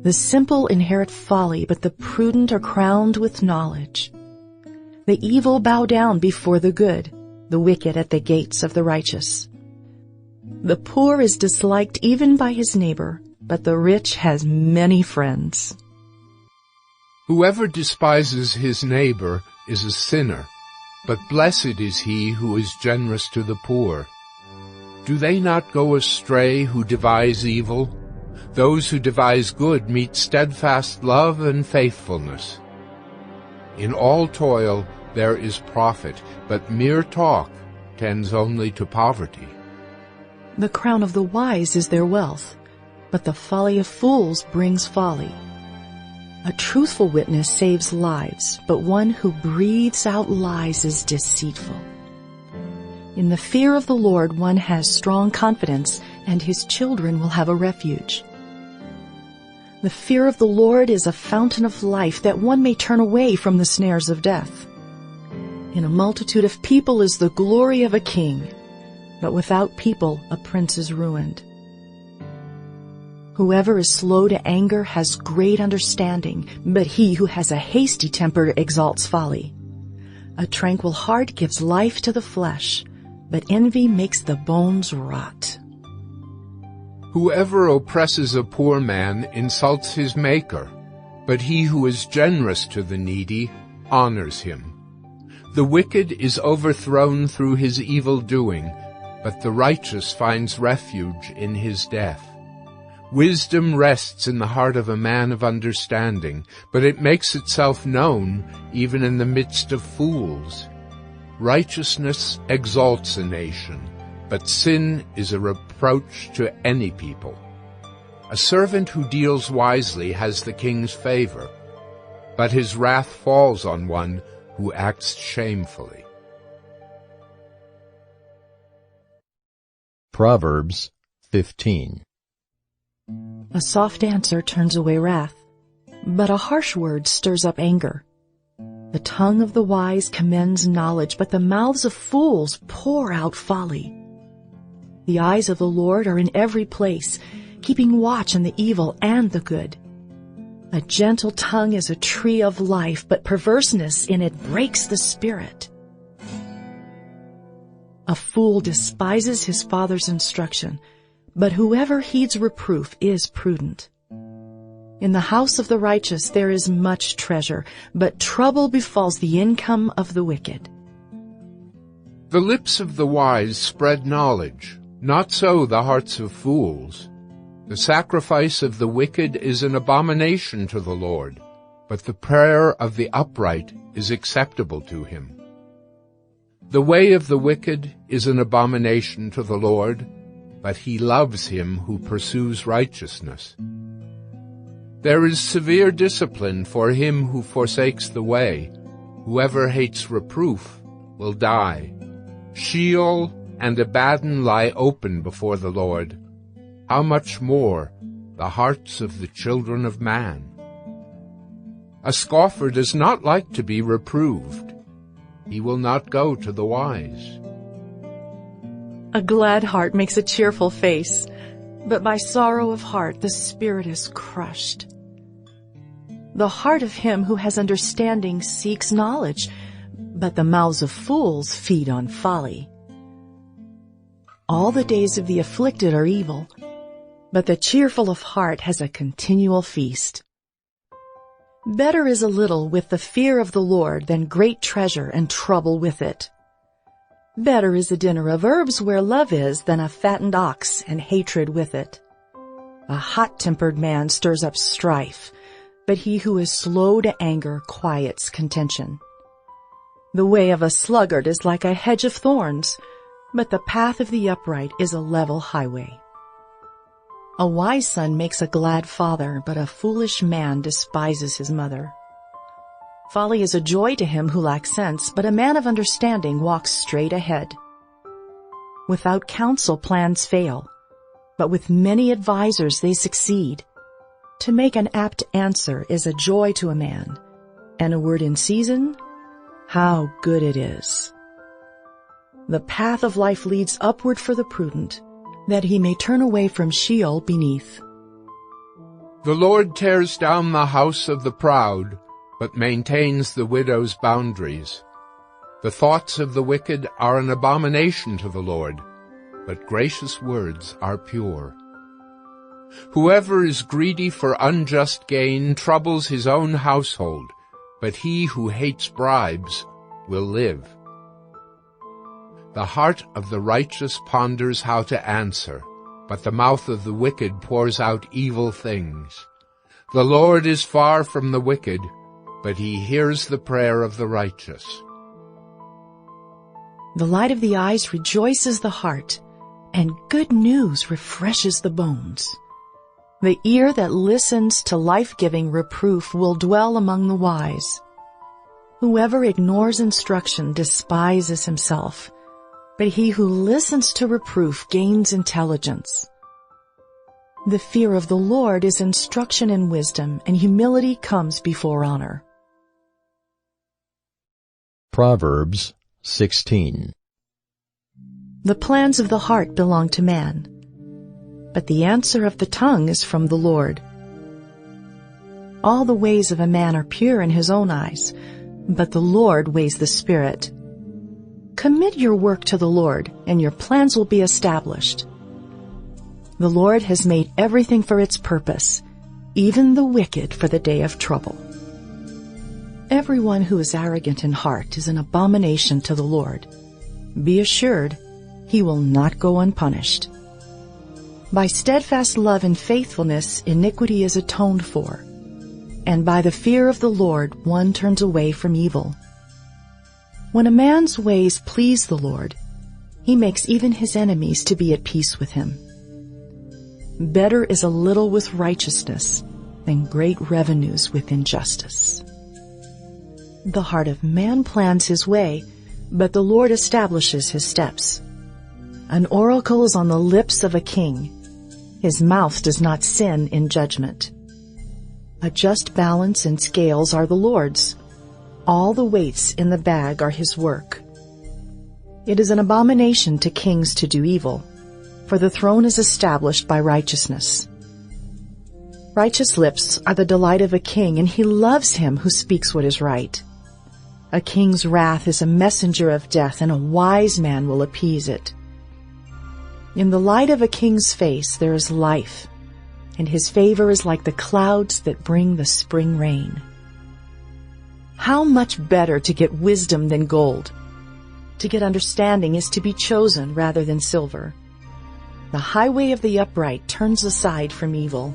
The simple inherit folly, but the prudent are crowned with knowledge. The evil bow down before the good, the wicked at the gates of the righteous. The poor is disliked even by his neighbor, but the rich has many friends. Whoever despises his neighbor is a sinner, but blessed is he who is generous to the poor. Do they not go astray who devise evil? Those who devise good meet steadfast love and faithfulness. In all toil there is profit, but mere talk tends only to poverty. The crown of the wise is their wealth, but the folly of fools brings folly. A truthful witness saves lives, but one who breathes out lies is deceitful. In the fear of the Lord one has strong confidence, and his children will have a refuge. The fear of the Lord is a fountain of life, that one may turn away from the snares of death. In a multitude of people is the glory of a king, but without people a prince is ruined. Whoever is slow to anger has great understanding, but he who has a hasty temper exalts folly. A tranquil heart gives life to the flesh, but envy makes the bones rot. Whoever oppresses a poor man insults his Maker, but he who is generous to the needy honors him. The wicked is overthrown through his evil doing, but the righteous finds refuge in his death. Wisdom rests in the heart of a man of understanding, but it makes itself known even in the midst of fools. Righteousness exalts a nation, but sin is a reproach to any people. A servant who deals wisely has the king's favor, but his wrath falls on one who acts shamefully. Proverbs 15. A soft answer turns away wrath, but a harsh word stirs up anger. The tongue of the wise commends knowledge, but the mouths of fools pour out folly. The eyes of the Lord are in every place, keeping watch on the evil and the good. A gentle tongue is a tree of life, but perverseness in it breaks the spirit. A fool despises his father's instruction, but whoever heeds reproof is prudent. In the house of the righteous there is much treasure, but trouble befalls the income of the wicked. The lips of the wise spread knowledge, not so the hearts of fools. The sacrifice of the wicked is an abomination to the Lord, but the prayer of the upright is acceptable to him. The way of the wicked is an abomination to the Lord, but he loves him who pursues righteousness. There is severe discipline for him who forsakes the way. Whoever hates reproof will die. Sheol and Abaddon lie open before the Lord. How much more the hearts of the children of man? A scoffer does not like to be reproved. He will not go to the wise. A glad heart makes a cheerful face, but by sorrow of heart the spirit is crushed. The heart of him who has understanding seeks knowledge, but the mouths of fools feed on folly. All the days of the afflicted are evil, but the cheerful of heart has a continual feast. Better is a little with the fear of the Lord than great treasure and trouble with it. Better is a dinner of herbs where love is than a fattened ox and hatred with it. A hot-tempered man stirs up strife, but he who is slow to anger quiets contention. The way of a sluggard is like a hedge of thorns, but the path of the upright is a level highway. A wise son makes a glad father, but a foolish man despises his mother. Folly is a joy to him who lacks sense, but a man of understanding walks straight ahead. Without counsel plans fail, but with many advisers they succeed. To make an apt answer is a joy to a man, and a word in season, how good it is. The path of life leads upward for the prudent, that he may turn away from Sheol beneath. The Lord tears down the house of the proud, but maintains the widow's boundaries. The thoughts of the wicked are an abomination to the Lord, but gracious words are pure. Whoever is greedy for unjust gain troubles his own household, but he who hates bribes will live. The heart of the righteous ponders how to answer, but the mouth of the wicked pours out evil things. The Lord is far from the wicked, but he hears the prayer of the righteous. The light of the eyes rejoices the heart, and good news refreshes the bones. The ear that listens to life-giving reproof will dwell among the wise. Whoever ignores instruction despises himself, but he who listens to reproof gains intelligence. The fear of the Lord is instruction and wisdom, and humility comes before honor. Proverbs 16. The plans of the heart belong to man, but the answer of the tongue is from the Lord. All the ways of a man are pure in his own eyes, but the Lord weighs the spirit. Commit your work to the Lord, and your plans will be established. The Lord has made everything for its purpose, even the wicked for the day of trouble. Everyone who is arrogant in heart is an abomination to the Lord. Be assured, he will not go unpunished. By steadfast love and faithfulness, iniquity is atoned for, and by the fear of the Lord one turns away from evil. When a man's ways please the Lord, he makes even his enemies to be at peace with him. Better is a little with righteousness than great revenues with injustice. The heart of man plans his way, but the Lord establishes his steps. An oracle is on the lips of a king. His mouth does not sin in judgment. A just balance and scales are the Lord's. All the weights in the bag are his work. It is an abomination to kings to do evil, for the throne is established by righteousness. Righteous lips are the delight of a king, and he loves him who speaks what is right. A king's wrath is a messenger of death, and a wise man will appease it. In the light of a king's face there is life, and his favor is like the clouds that bring the spring rain. How much better to get wisdom than gold! To get understanding is to be chosen rather than silver. The highway of the upright turns aside from evil.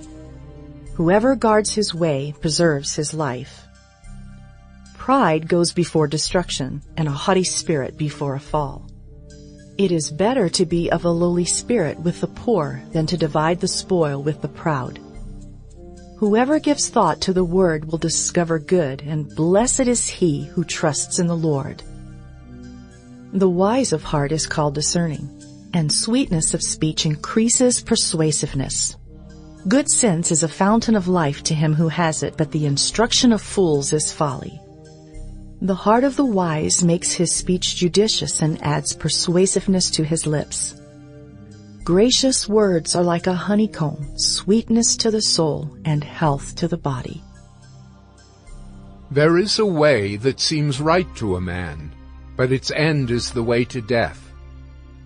Whoever guards his way preserves his life. Pride goes before destruction, and a haughty spirit before a fall. It is better to be of a lowly spirit with the poor than to divide the spoil with the proud. Whoever gives thought to the word will discover good, and blessed is he who trusts in the Lord. The wise of heart is called discerning, and sweetness of speech increases persuasiveness. Good sense is a fountain of life to him who has it, but the instruction of fools is folly. The heart of the wise makes his speech judicious and adds persuasiveness to his lips. Gracious words are like a honeycomb, sweetness to the soul and health to the body. There is a way that seems right to a man, but its end is the way to death.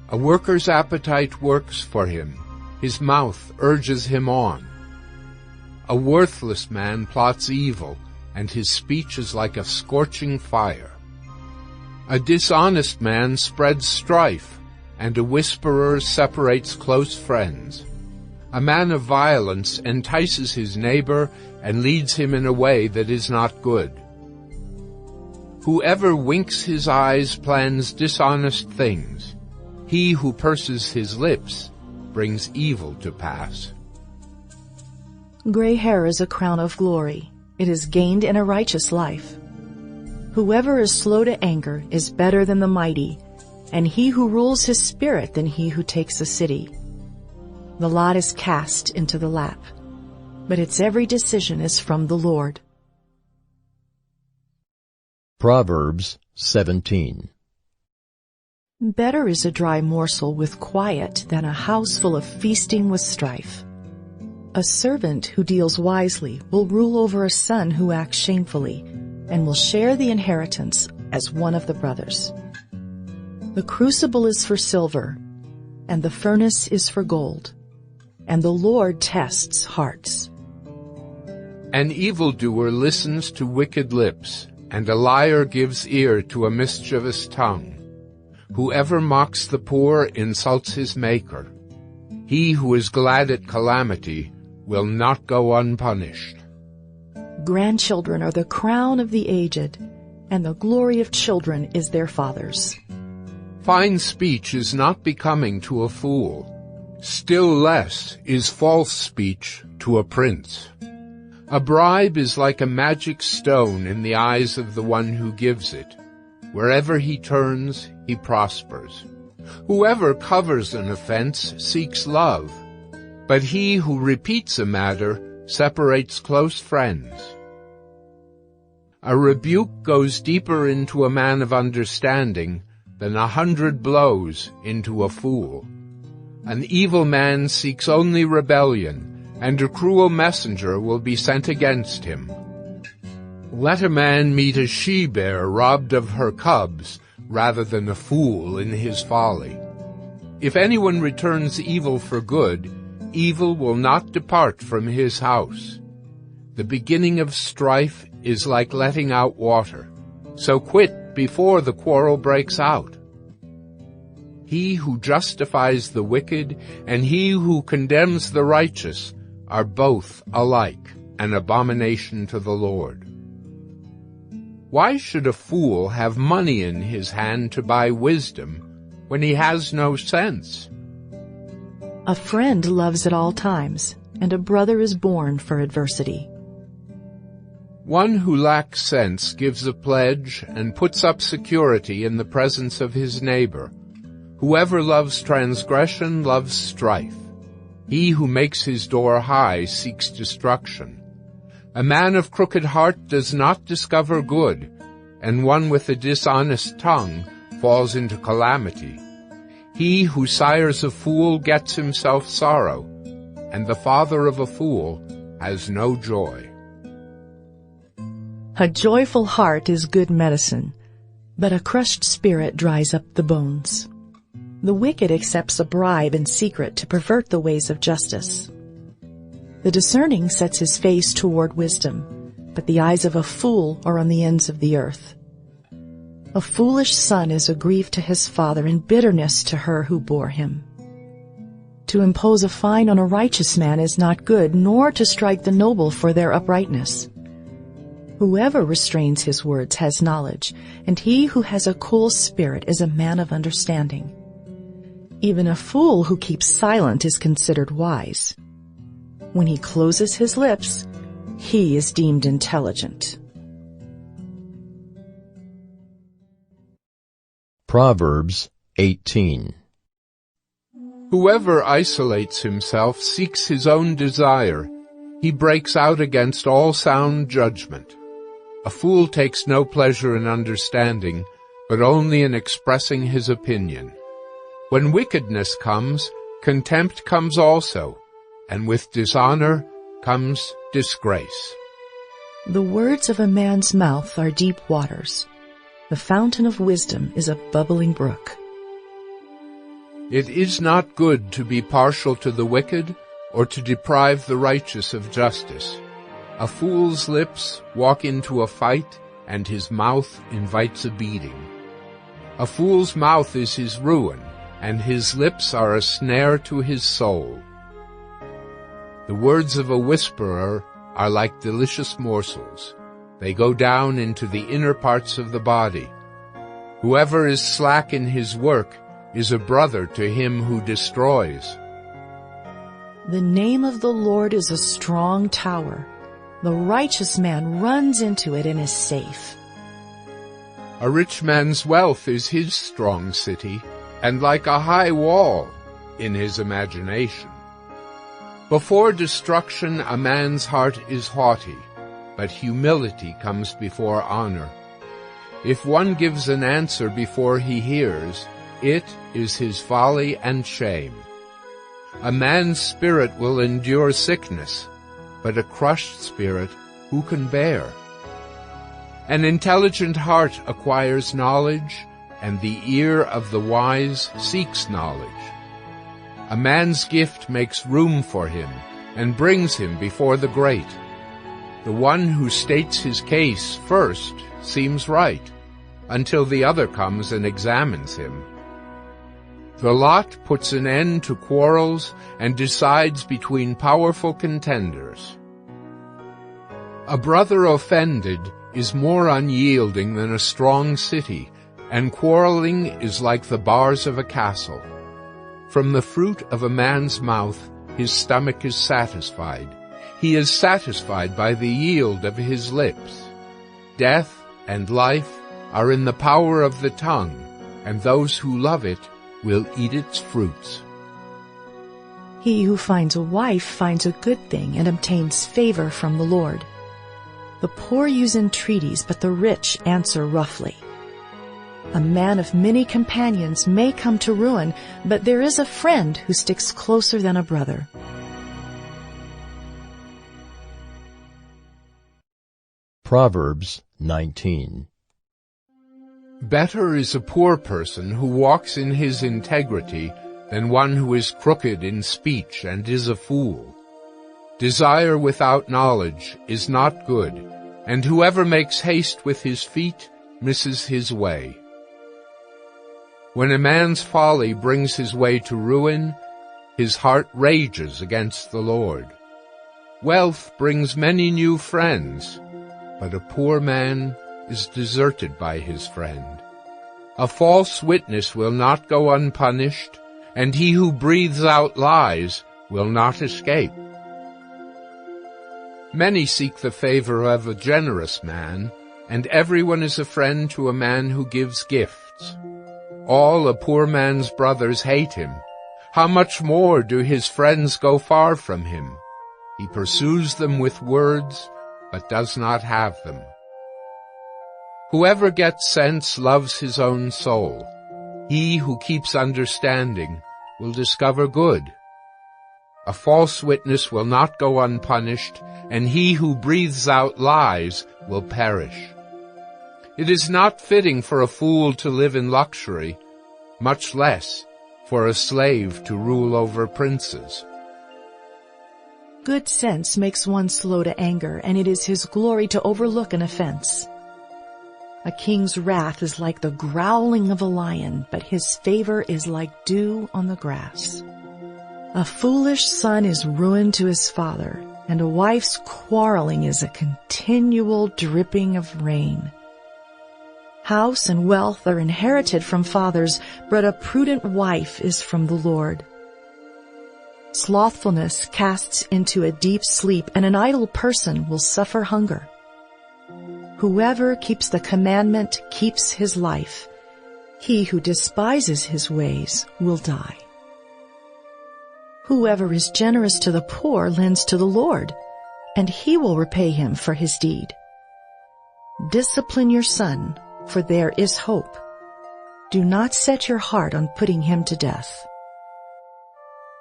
A worker's appetite works for him, his mouth urges him on. A worthless man plots evil, and his speech is like a scorching fire. A dishonest man spreads strife, and a whisperer separates close friends. A man of violence entices his neighbor and leads him in a way that is not good. Whoever winks his eyes plans dishonest things. He who purses his lips brings evil to pass. Gray hair is a crown of glory. It is gained in a righteous life. Whoever is slow to anger is better than the mighty, and he who rules his spirit than he who takes a city. The lot is cast into the lap, but its every decision is from the Lord. Proverbs 17. Better is a dry morsel with quiet than a house full of feasting with strife. A servant who deals wisely will rule over a son who acts shamefully, and will share the inheritance as one of the brothers. The crucible is for silver, and the furnace is for gold, and the Lord tests hearts. An evildoer listens to wicked lips, and a liar gives ear to a mischievous tongue. Whoever mocks the poor insults his Maker. He who is glad at calamity will not go unpunished. Grandchildren are the crown of the aged, and the glory of children is their fathers. Fine speech is not becoming to a fool. Still less is false speech to a prince. A bribe is like a magic stone in the eyes of the one who gives it. Wherever he turns, he prospers. Whoever covers an offense seeks love, but he who repeats a matter separates close friends. A rebuke goes deeper into a man of understanding than 100 blows into a fool. An evil man seeks only rebellion, and a cruel messenger will be sent against him. Let a man meet a she-bear robbed of her cubs, rather than a fool in his folly. If anyone returns evil for good, evil will not depart from his house. The beginning of strife is like letting out water, so quit before the quarrel breaks out. He who justifies the wicked and he who condemns the righteous are both alike an abomination to the Lord. Why should a fool have money in his hand to buy wisdom when he has no sense? A friend loves at all times, and a brother is born for adversity. One who lacks sense gives a pledge and puts up security in the presence of his neighbor. Whoever loves transgression loves strife. He who makes his door high seeks destruction. A man of crooked heart does not discover good, and one with a dishonest tongue falls into calamity. He who sires a fool gets himself sorrow, and the father of a fool has no joy. A joyful heart is good medicine, but a crushed spirit dries up the bones. The wicked accepts a bribe in secret to pervert the ways of justice. The discerning sets his face toward wisdom, but the eyes of a fool are on the ends of the earth. A foolish son is a grief to his father and bitterness to her who bore him. To impose a fine on a righteous man is not good, nor to strike the noble for their uprightness. Whoever restrains his words has knowledge, and he who has a cool spirit is a man of understanding. Even a fool who keeps silent is considered wise. When he closes his lips, he is deemed intelligent. Proverbs 18. Whoever isolates himself seeks his own desire. He breaks out against all sound judgment. A fool takes no pleasure in understanding, but only in expressing his opinion. When wickedness comes, contempt comes also, and with dishonor comes disgrace. The words of a man's mouth are deep waters. The fountain of wisdom is a bubbling brook. It is not good to be partial to the wicked, or to deprive the righteous of justice. A fool's lips walk into a fight, and his mouth invites a beating. A fool's mouth is his ruin, and his lips are a snare to his soul. The words of a whisperer are like delicious morsels. They go down into the inner parts of the body. Whoever is slack in his work is a brother to him who destroys. The name of the Lord is a strong tower. The righteous man runs into it and is safe. A rich man's wealth is his strong city, and like a high wall in his imagination. Before destruction a man's heart is haughty, but humility comes before honor. If one gives an answer before he hears, it is his folly and shame. A man's spirit will endure sickness, but a crushed spirit who can bear? An intelligent heart acquires knowledge, and the ear of the wise seeks knowledge. A man's gift makes room for him, and brings him before the great. The one who states his case first seems right, until the other comes and examines him. The lot puts an end to quarrels and decides between powerful contenders. A brother offended is more unyielding than a strong city, and quarreling is like the bars of a castle. From the fruit of a man's mouth his stomach is satisfied. He is satisfied by the yield of his lips. Death and life are in the power of the tongue, and those who love it will eat its fruits. He who finds a wife finds a good thing and obtains favor from the Lord. The poor use entreaties, but the rich answer roughly. A man of many companions may come to ruin, but there is a friend who sticks closer than a brother. Proverbs 19. Better is a poor person who walks in his integrity than one who is crooked in speech and is a fool. Desire without knowledge is not good, and whoever makes haste with his feet misses his way. When a man's folly brings his way to ruin, his heart rages against the Lord. Wealth brings many new friends, but a poor man is deserted by his friend. A false witness will not go unpunished, and he who breathes out lies will not escape. Many seek the favor of a generous man, and everyone is a friend to a man who gives gifts. All a poor man's brothers hate him. How much more do his friends go far from him? He pursues them with words, but does not have them. Whoever gets sense loves his own soul. He who keeps understanding will discover good. A false witness will not go unpunished, and he who breathes out lies will perish. It is not fitting for a fool to live in luxury, much less for a slave to rule over princes. Good sense makes one slow to anger, and it is his glory to overlook an offense. A king's wrath is like the growling of a lion, but his favor is like dew on the grass. A foolish son is ruin to his father, and a wife's quarreling is a continual dripping of rain. House and wealth are inherited from fathers, but a prudent wife is from the Lord. Slothfulness casts into a deep sleep, and an idle person will suffer hunger. Whoever keeps the commandment keeps his life. He who despises his ways will die. Whoever is generous to the poor lends to the Lord, and he will repay him for his deed. Discipline your son, for there is hope. Do not set your heart on putting him to death.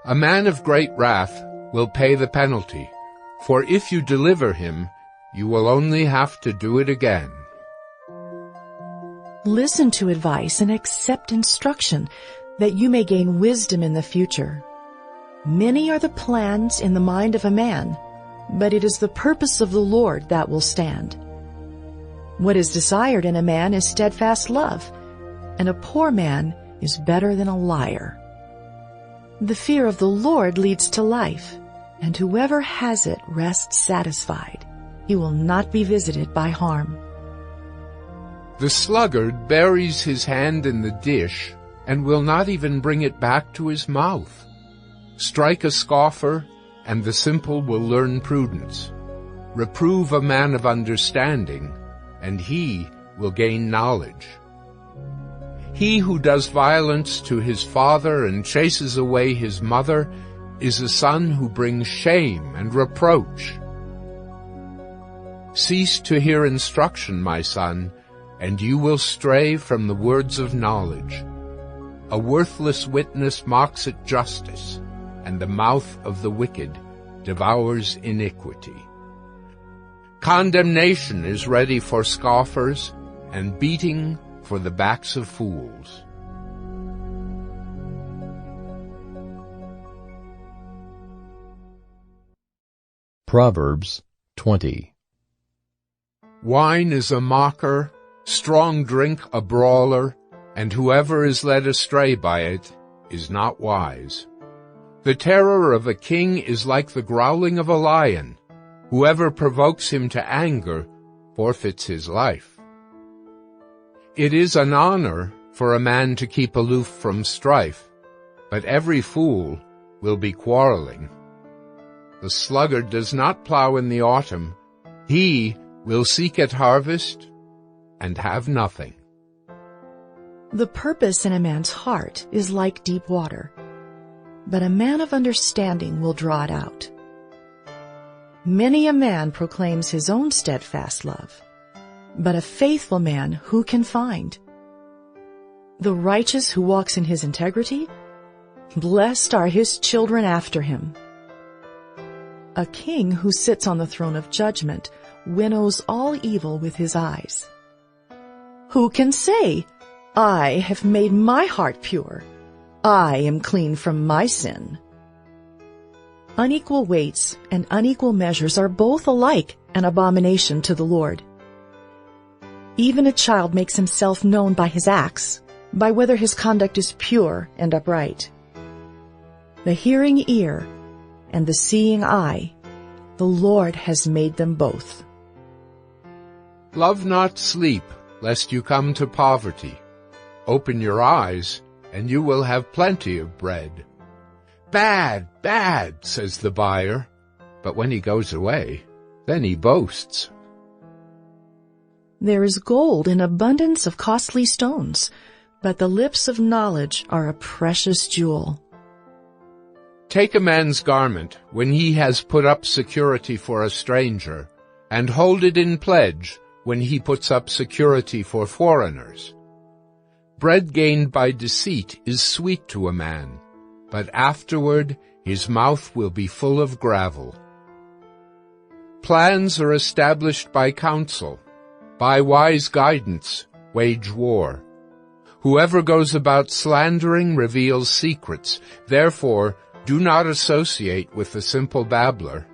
A man of great wrath will pay the penalty, for if you deliver him, you will only have to do it again. Listen to advice and accept instruction, that you may gain wisdom in the future. Many are the plans in the mind of a man, but it is the purpose of the Lord that will stand. What is desired in a man is steadfast love, and a poor man is better than a liar. The fear of the Lord leads to life, and whoever has it rests satisfied. He will not be visited by harm. The sluggard buries his hand in the dish and will not even bring it back to his mouth. Strike a scoffer, and the simple will learn prudence. Reprove a man of understanding, and he will gain knowledge. He who does violence to his father and chases away his mother is a son who brings shame and reproach. Cease to hear instruction, my son, and you will stray from the words of knowledge. A worthless witness mocks at justice, and the mouth of the wicked devours iniquity. Condemnation is ready for scoffers, and beating for the backs of fools. Proverbs 20. Wine is a mocker, strong drink a brawler, and whoever is led astray by it is not wise. The terror of a king is like the growling of a lion. Whoever provokes him to anger forfeits his life. It is an honor for a man to keep aloof from strife, but every fool will be quarreling. The sluggard does not plow in the autumn. He will seek at harvest and have nothing. The purpose in a man's heart is like deep water, but a man of understanding will draw it out. Many a man proclaims his own steadfast love, but a faithful man who can find? The righteous who walks in his integrity, blessed are his children after him. A king who sits on the throne of judgment winnows all evil with his eyes. Who can say, I have made my heart pure. I am clean from my sin. Unequal weights and unequal measures are both alike an abomination to the Lord. Even a child makes himself known by his acts, by whether his conduct is pure and upright. The hearing ear and the seeing eye, the Lord has made them both. Love not sleep, lest you come to poverty. Open your eyes, and you will have plenty of bread. Bad, bad, says the buyer, but when he goes away, then he boasts. There is gold in abundance of costly stones, but the lips of knowledge are a precious jewel. Take a man's garment when he has put up security for a stranger, and hold it in pledge when he puts up security for foreigners. Bread gained by deceit is sweet to a man, but afterward his mouth will be full of gravel. Plans are established by counsel. By wise guidance, wage war. Whoever goes about slandering reveals secrets. Therefore, do not associate with the simple babbler.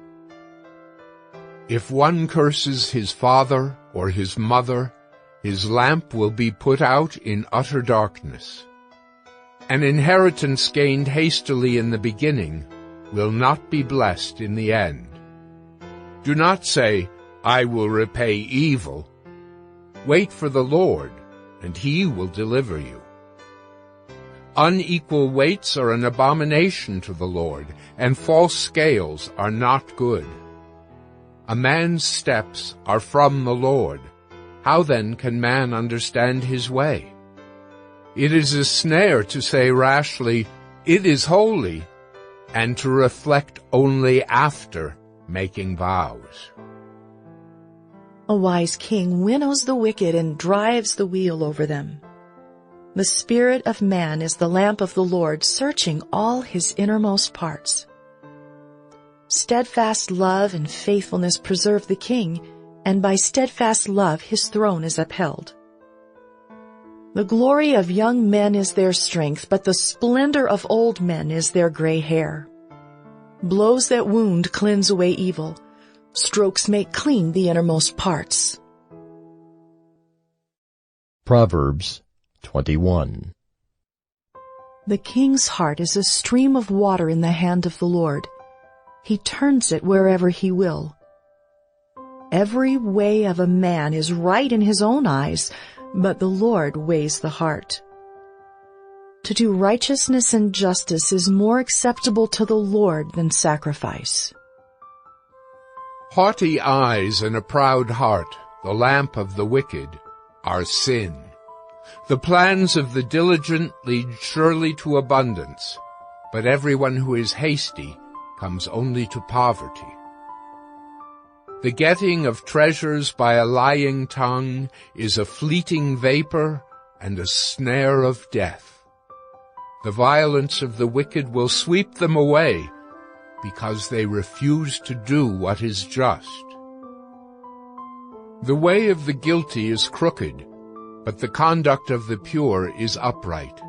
If one curses his father or his mother, his lamp will be put out in utter darkness. An inheritance gained hastily in the beginning will not be blessed in the end. Do not say, I will repay evil. Wait for the Lord, and he will deliver you. Unequal weights are an abomination to the Lord, and false scales are not good. A man's steps are from the Lord. How then can man understand his way? It is a snare to say rashly, it is holy, and to reflect only after making vows. A wise king winnows the wicked and drives the wheel over them. The spirit of man is the lamp of the Lord, searching all his innermost parts. Steadfast love and faithfulness preserve the king, and by steadfast love his throne is upheld. The glory of young men is their strength, but the splendor of old men is their gray hair. Blows that wound cleanse away evil. Strokes make clean the innermost parts. Proverbs 21. The king's heart is a stream of water in the hand of the Lord. He turns it wherever he will. Every way of a man is right in his own eyes, but the Lord weighs the heart. To do righteousness and justice is more acceptable to the Lord than sacrifice. Haughty eyes and a proud heart, the lamp of the wicked, are sin. The plans of the diligent lead surely to abundance, but everyone who is hasty comes only to poverty. The getting of treasures by a lying tongue is a fleeting vapor and a snare of death. The violence of the wicked will sweep them away, because they refuse to do what is just. The way of the guilty is crooked, but the conduct of the pure is upright.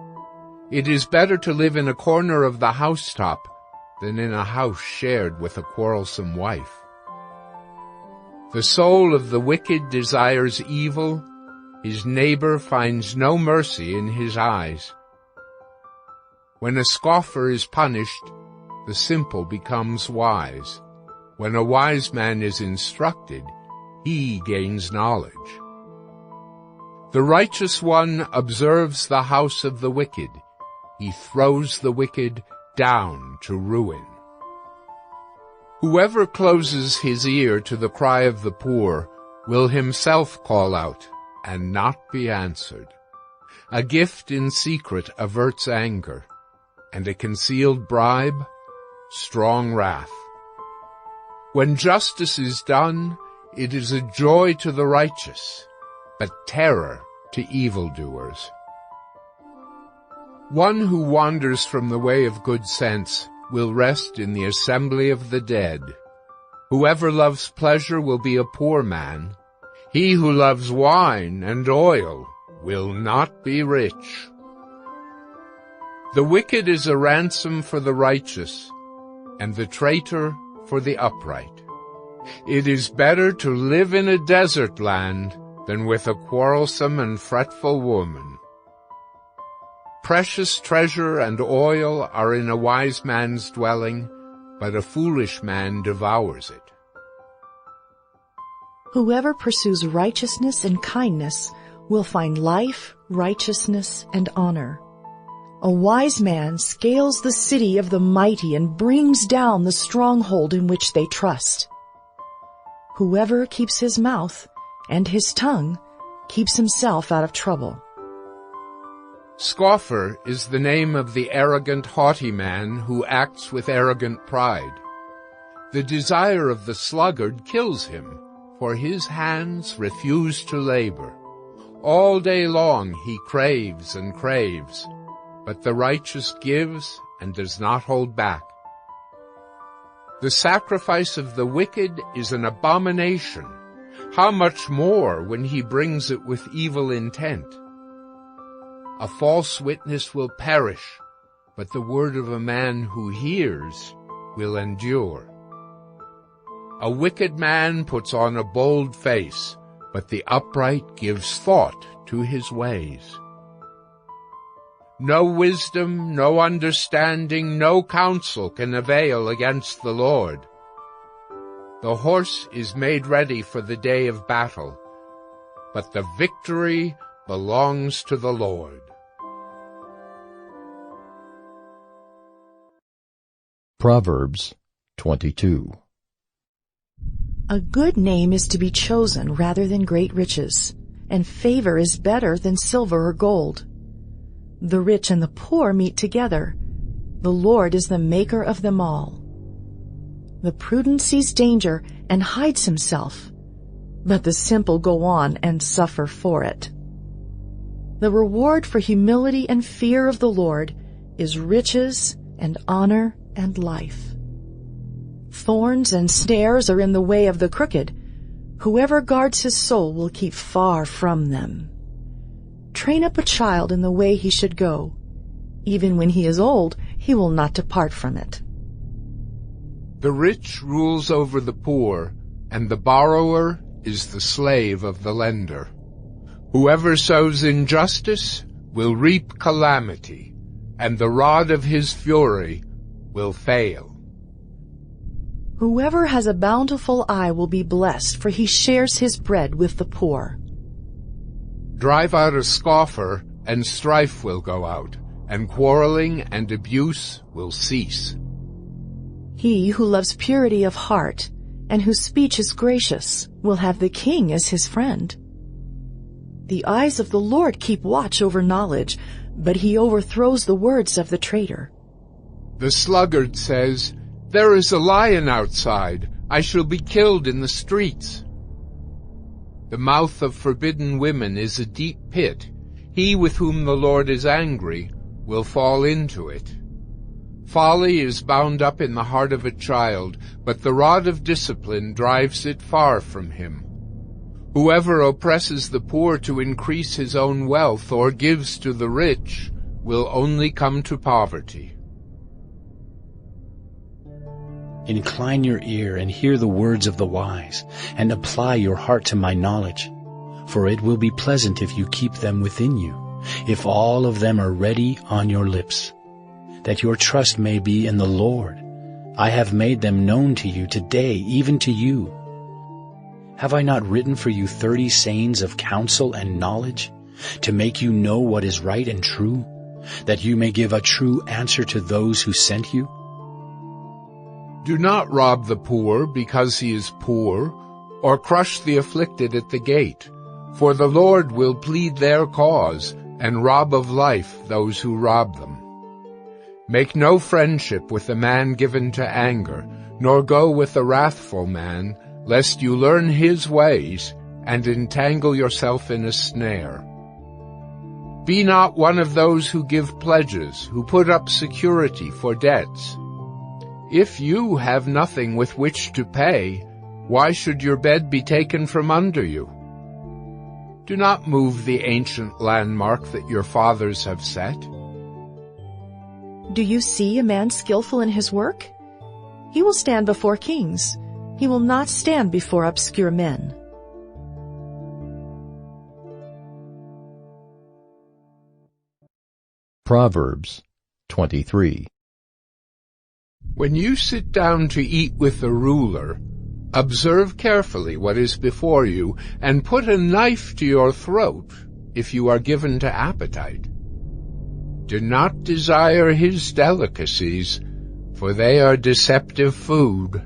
It is better to live in a corner of the housetop than in a house shared with a quarrelsome wife. The soul of the wicked desires evil. His neighbor finds no mercy in his eyes. When a scoffer is punished, the simple becomes wise. When a wise man is instructed, he gains knowledge. The righteous one observes the house of the wicked. He throws the wicked down to ruin. Whoever closes his ear to the cry of the poor will himself call out and not be answered. A gift in secret averts anger, and a concealed bribe, strong wrath. When justice is done, it is a joy to the righteous, but terror to evildoers. One who wanders from the way of good sense will rest in the assembly of the dead. Whoever loves pleasure will be a poor man. He who loves wine and oil will not be rich. The wicked is a ransom for the righteous, and the traitor for the upright. It is better to live in a desert land than with a quarrelsome and fretful woman. Precious treasure and oil are in a wise man's dwelling, but a foolish man devours it. Whoever pursues righteousness and kindness will find life, righteousness, and honor. A wise man scales the city of the mighty and brings down the stronghold in which they trust. Whoever keeps his mouth and his tongue keeps himself out of trouble. Scoffer is the name of the arrogant, haughty man who acts with arrogant pride. The desire of the sluggard kills him, for his hands refuse to labor. All day long he craves and craves, but the righteous gives and does not hold back. The sacrifice of the wicked is an abomination. How much more when he brings it with evil intent? A false witness will perish, but the word of a man who hears will endure. A wicked man puts on a bold face, but the upright gives thought to his ways. No wisdom, no understanding, no counsel can avail against the Lord. The horse is made ready for the day of battle, but the victory belongs to the Lord. Proverbs 22. A good name is to be chosen rather than great riches, and favor is better than silver or gold. The rich and the poor meet together. The Lord is the maker of them all. The prudent sees danger and hides himself, but the simple go on and suffer for it. The reward for humility and fear of the Lord is riches and honor and life. Thorns and snares are in the way of the crooked. Whoever guards his soul will keep far from them. Train up a child in the way he should go. Even when he is old, he will not depart from it. The rich rules over the poor, and the borrower is the slave of the lender. Whoever sows injustice will reap calamity, and the rod of his fury will fail. Whoever has a bountiful eye will be blessed, for he shares his bread with the poor. Drive out a scoffer, and strife will go out, and quarreling and abuse will cease. He who loves purity of heart, and whose speech is gracious, will have the king as his friend. The eyes of the Lord keep watch over knowledge, but he overthrows the words of the traitor. The sluggard says, "There is a lion outside. I shall be killed in the streets." The mouth of forbidden women is a deep pit. He with whom the Lord is angry will fall into it. Folly is bound up in the heart of a child, but the rod of discipline drives it far from him. Whoever oppresses the poor to increase his own wealth or gives to the rich will only come to poverty. Incline your ear and hear the words of the wise, and apply your heart to my knowledge. For it will be pleasant if you keep them within you, if all of them are ready on your lips, that your trust may be in the Lord. I have made them known to you today, even to you. Have I not written for you 30 sayings of counsel and knowledge, to make you know what is right and true, that you may give a true answer to those who sent you? Do not rob the poor because he is poor, or crush the afflicted at the gate, for the Lord will plead their cause and rob of life those who rob them. Make no friendship with a man given to anger, nor go with a wrathful man, lest you learn his ways and entangle yourself in a snare. Be not one of those who give pledges, who put up security for debts. If you have nothing with which to pay, why should your bed be taken from under you? Do not move the ancient landmark that your fathers have set. Do you see a man skillful in his work? He will stand before kings. He will not stand before obscure men. Proverbs 23. When you sit down to eat with the ruler, observe carefully what is before you, and put a knife to your throat if you are given to appetite. Do not desire his delicacies, for they are deceptive food.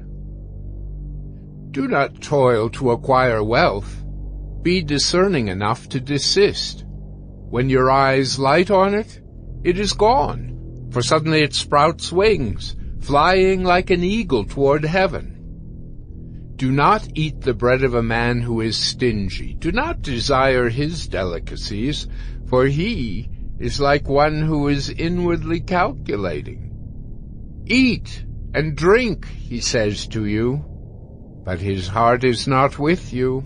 Do not toil to acquire wealth. Be discerning enough to desist. When your eyes light on it, it is gone, for suddenly it sprouts wings, flying like an eagle toward heaven. Do not eat the bread of a man who is stingy. Do not desire his delicacies, for he is like one who is inwardly calculating. Eat and drink, he says to you, but his heart is not with you.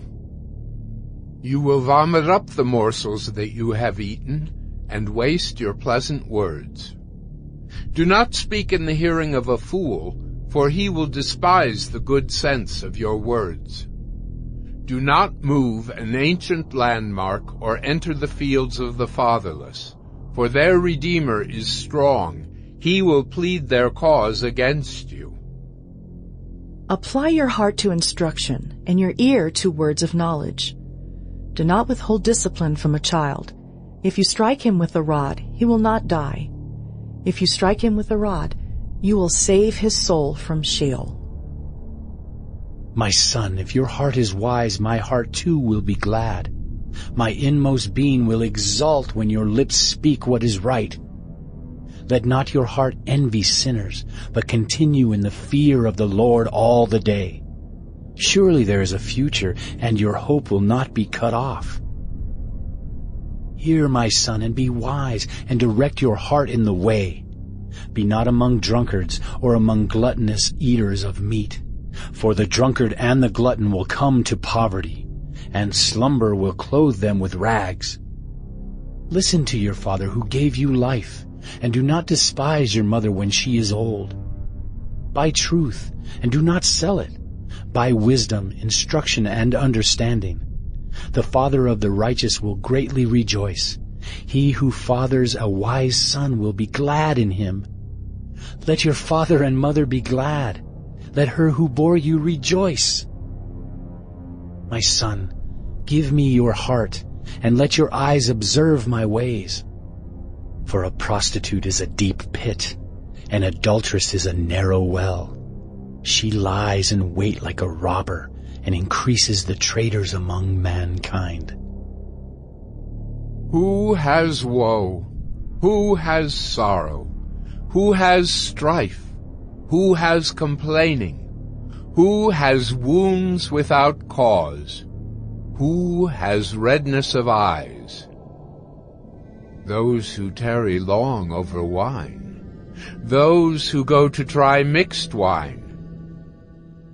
You will vomit up the morsels that you have eaten, and waste your pleasant words. Do not speak in the hearing of a fool, for he will despise the good sense of your words. Do not move an ancient landmark or enter the fields of the fatherless, for their Redeemer is strong. He will plead their cause against you. Apply your heart to instruction and your ear to words of knowledge. Do not withhold discipline from a child. If you strike him with a rod, he will not die. If you strike him with a rod, you will save his soul from Sheol. My son, if your heart is wise, my heart too will be glad. My inmost being will exult when your lips speak what is right. Let not your heart envy sinners, but continue in the fear of the Lord all the day. Surely there is a future, and your hope will not be cut off. Hear, my son, and be wise, and direct your heart in the way. Be not among drunkards, or among gluttonous eaters of meat. For the drunkard and the glutton will come to poverty, and slumber will clothe them with rags. Listen to your father who gave you life, and do not despise your mother when she is old. Buy truth, and do not sell it. Buy wisdom, instruction, and understanding. The father of the righteous will greatly rejoice. He who fathers a wise son will be glad in him. Let your father and mother be glad. Let her who bore you rejoice. My son, give me your heart, and let your eyes observe my ways. For a prostitute is a deep pit, an adulteress is a narrow well. She lies in wait like a robber, and increases the traitors among mankind. Who has woe? Who has sorrow? Who has strife? Who has complaining? Who has wounds without cause? Who has redness of eyes? Those who tarry long over wine, those who go to try mixed wine.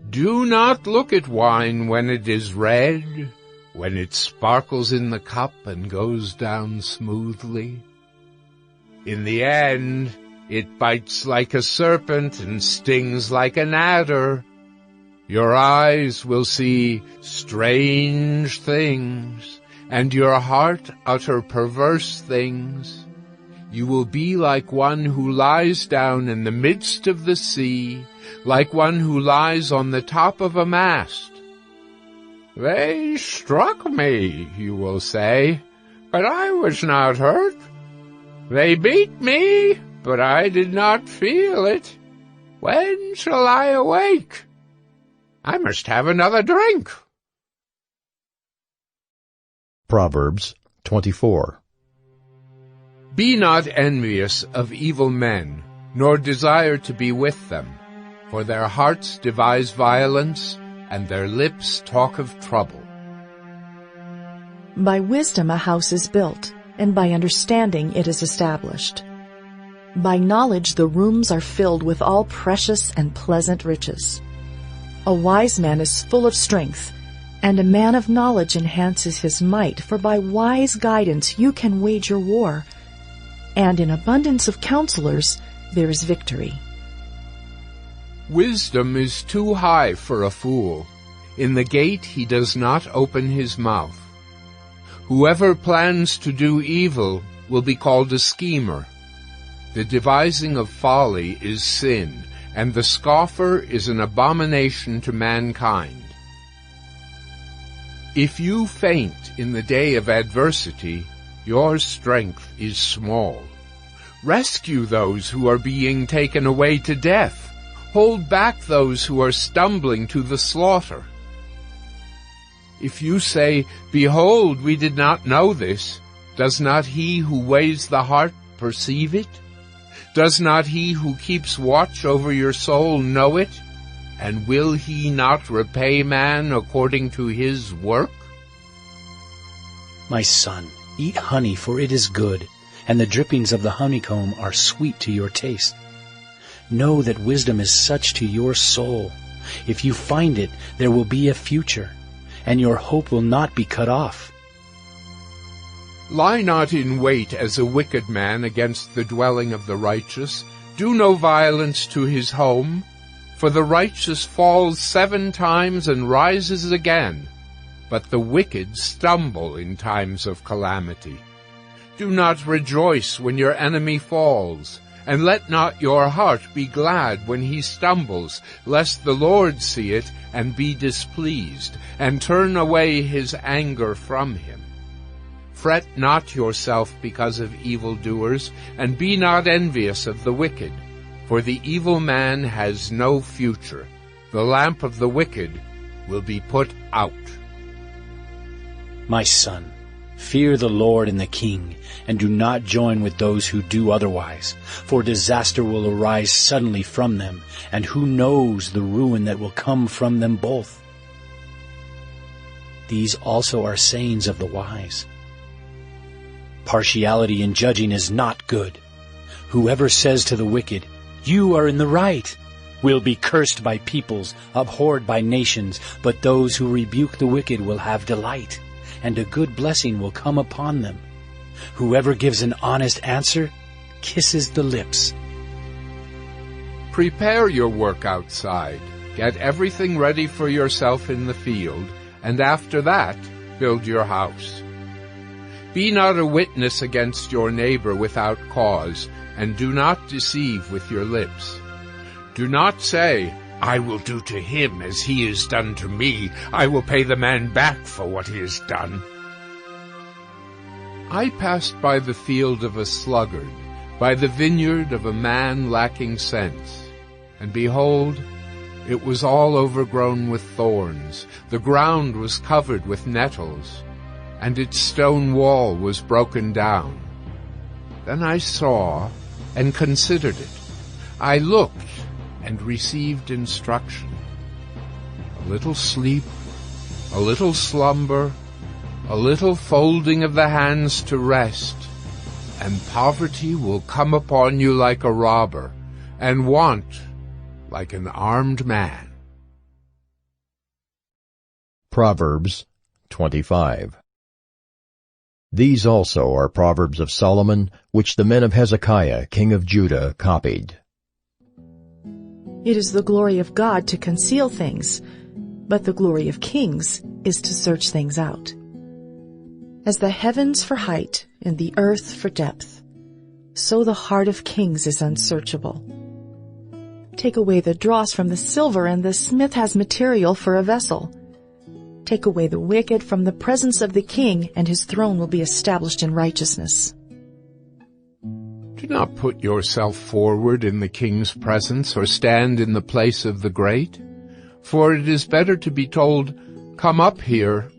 Do not look at wine when it is red, when it sparkles in the cup and goes down smoothly. In the end, it bites like a serpent and stings like an adder. Your eyes will see strange things, and your heart utter perverse things. You will be like one who lies down in the midst of the sea, like one who lies on the top of a mast. They struck me, you will say, but I was not hurt. They beat me, but I did not feel it. When shall I awake? I must have another drink. Proverbs 24. Be not envious of evil men, nor desire to be with them, for their hearts devise violence, and their lips talk of trouble. By wisdom a house is built, and by understanding it is established. By knowledge the rooms are filled with all precious and pleasant riches. A wise man is full of strength, and a man of knowledge enhances his might, for by wise guidance you can wage your war, and in abundance of counselors there is victory. Wisdom is too high for a fool. In the gate he does not open his mouth. Whoever plans to do evil will be called a schemer. The devising of folly is sin, and the scoffer is an abomination to mankind. If you faint in the day of adversity, your strength is small. Rescue those who are being taken away to death. Hold back those who are stumbling to the slaughter. If you say, "Behold, we did not know this," does not he who weighs the heart perceive it? Does not he who keeps watch over your soul know it? And will he not repay man according to his work? My son, eat honey, for it is good, and the drippings of the honeycomb are sweet to your taste. Know that wisdom is such to your soul. If you find it, there will be a future, and your hope will not be cut off. Lie not in wait as a wicked man against the dwelling of the righteous. Do no violence to his home. For the righteous falls 7 times and rises again, but the wicked stumble in times of calamity. Do not rejoice when your enemy falls, and let not your heart be glad when he stumbles, lest the Lord see it and be displeased, and turn away his anger from him. Fret not yourself because of evildoers, and be not envious of the wicked, for the evil man has no future. The lamp of the wicked will be put out. My son, fear the Lord and the king, and do not join with those who do otherwise, for disaster will arise suddenly from them, and who knows the ruin that will come from them both. These also are sayings of the wise. Partiality in judging is not good. Whoever says to the wicked, "You are in the right," will be cursed by peoples, abhorred by nations, but those who rebuke the wicked will have delight, and a good blessing will come upon them. Whoever gives an honest answer kisses the lips. Prepare your work outside. Get everything ready for yourself in the field, and after that, build your house. Be not a witness against your neighbor without cause, and do not deceive with your lips. Do not say, "I will do to him as he has done to me. I will pay the man back for what he has done." I passed by the field of a sluggard, by the vineyard of a man lacking sense, and behold, it was all overgrown with thorns. The ground was covered with nettles, and its stone wall was broken down. Then I saw and considered it. I looked and received instruction. A little sleep, a little slumber, a little folding of the hands to rest, and poverty will come upon you like a robber, and want like an armed man. Proverbs 25. These also are proverbs of Solomon, which the men of Hezekiah, king of Judah, copied. It is the glory of God to conceal things, but the glory of kings is to search things out. As the heavens for height and the earth for depth, so the heart of kings is unsearchable. Take away the dross from the silver, and the smith has material for a vessel. Take away the wicked from the presence of the king, and his throne will be established in righteousness. Do not put yourself forward in the king's presence, or stand in the place of the great. For it is better to be told, "Come up here,"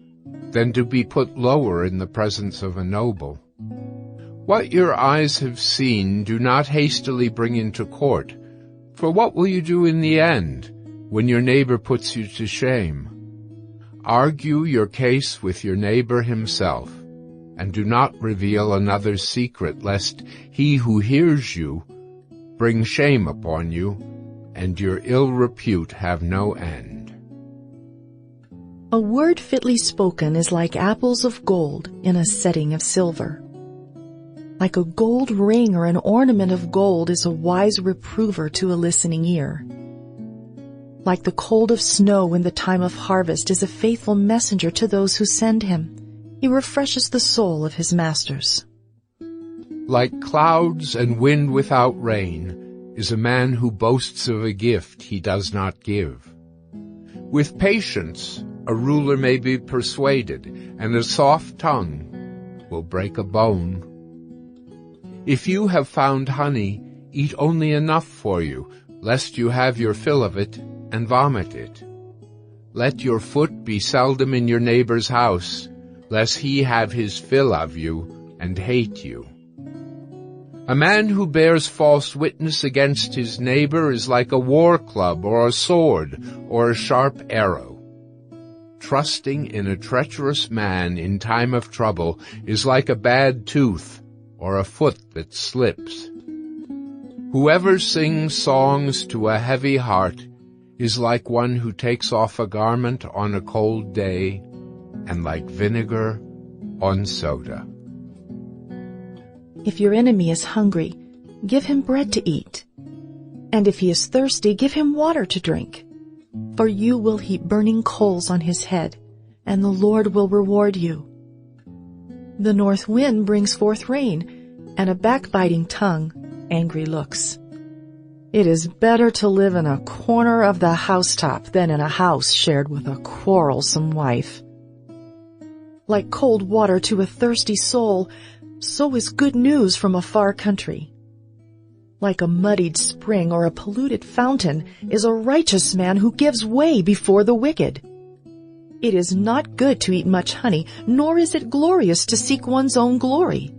than to be put lower in the presence of a noble. What your eyes have seen do not hastily bring into court, for what will you do in the end, when your neighbor puts you to shame? Argue your case with your neighbor himself, and do not reveal another's secret, lest he who hears you bring shame upon you, and your ill repute have no end. A word fitly spoken is like apples of gold in a setting of silver. Like a gold ring or an ornament of gold is a wise reprover to a listening ear. Like the cold of snow in the time of harvest is a faithful messenger to those who send him. He refreshes the soul of his masters. Like clouds and wind without rain is a man who boasts of a gift he does not give. With patience a ruler may be persuaded, and a soft tongue will break a bone. If you have found honey, eat only enough for you, lest you have your fill of it and vomit it. Let your foot be seldom in your neighbor's house, lest he have his fill of you and hate you. A man who bears false witness against his neighbor is like a war club or a sword or a sharp arrow. Trusting in a treacherous man in time of trouble is like a bad tooth or a foot that slips. Whoever sings songs to a heavy heart is like one who takes off a garment on a cold day, and like vinegar on soda. If your enemy is hungry, give him bread to eat. And if he is thirsty, give him water to drink. For you will heap burning coals on his head, and the Lord will reward you. The north wind brings forth rain, and a backbiting tongue, angry looks. It is better to live in a corner of the housetop than in a house shared with a quarrelsome wife. Like cold water to a thirsty soul, so is good news from a far country. Like a muddied spring or a polluted fountain is a righteous man who gives way before the wicked. It is not good to eat much honey, nor is it glorious to seek one's own glory.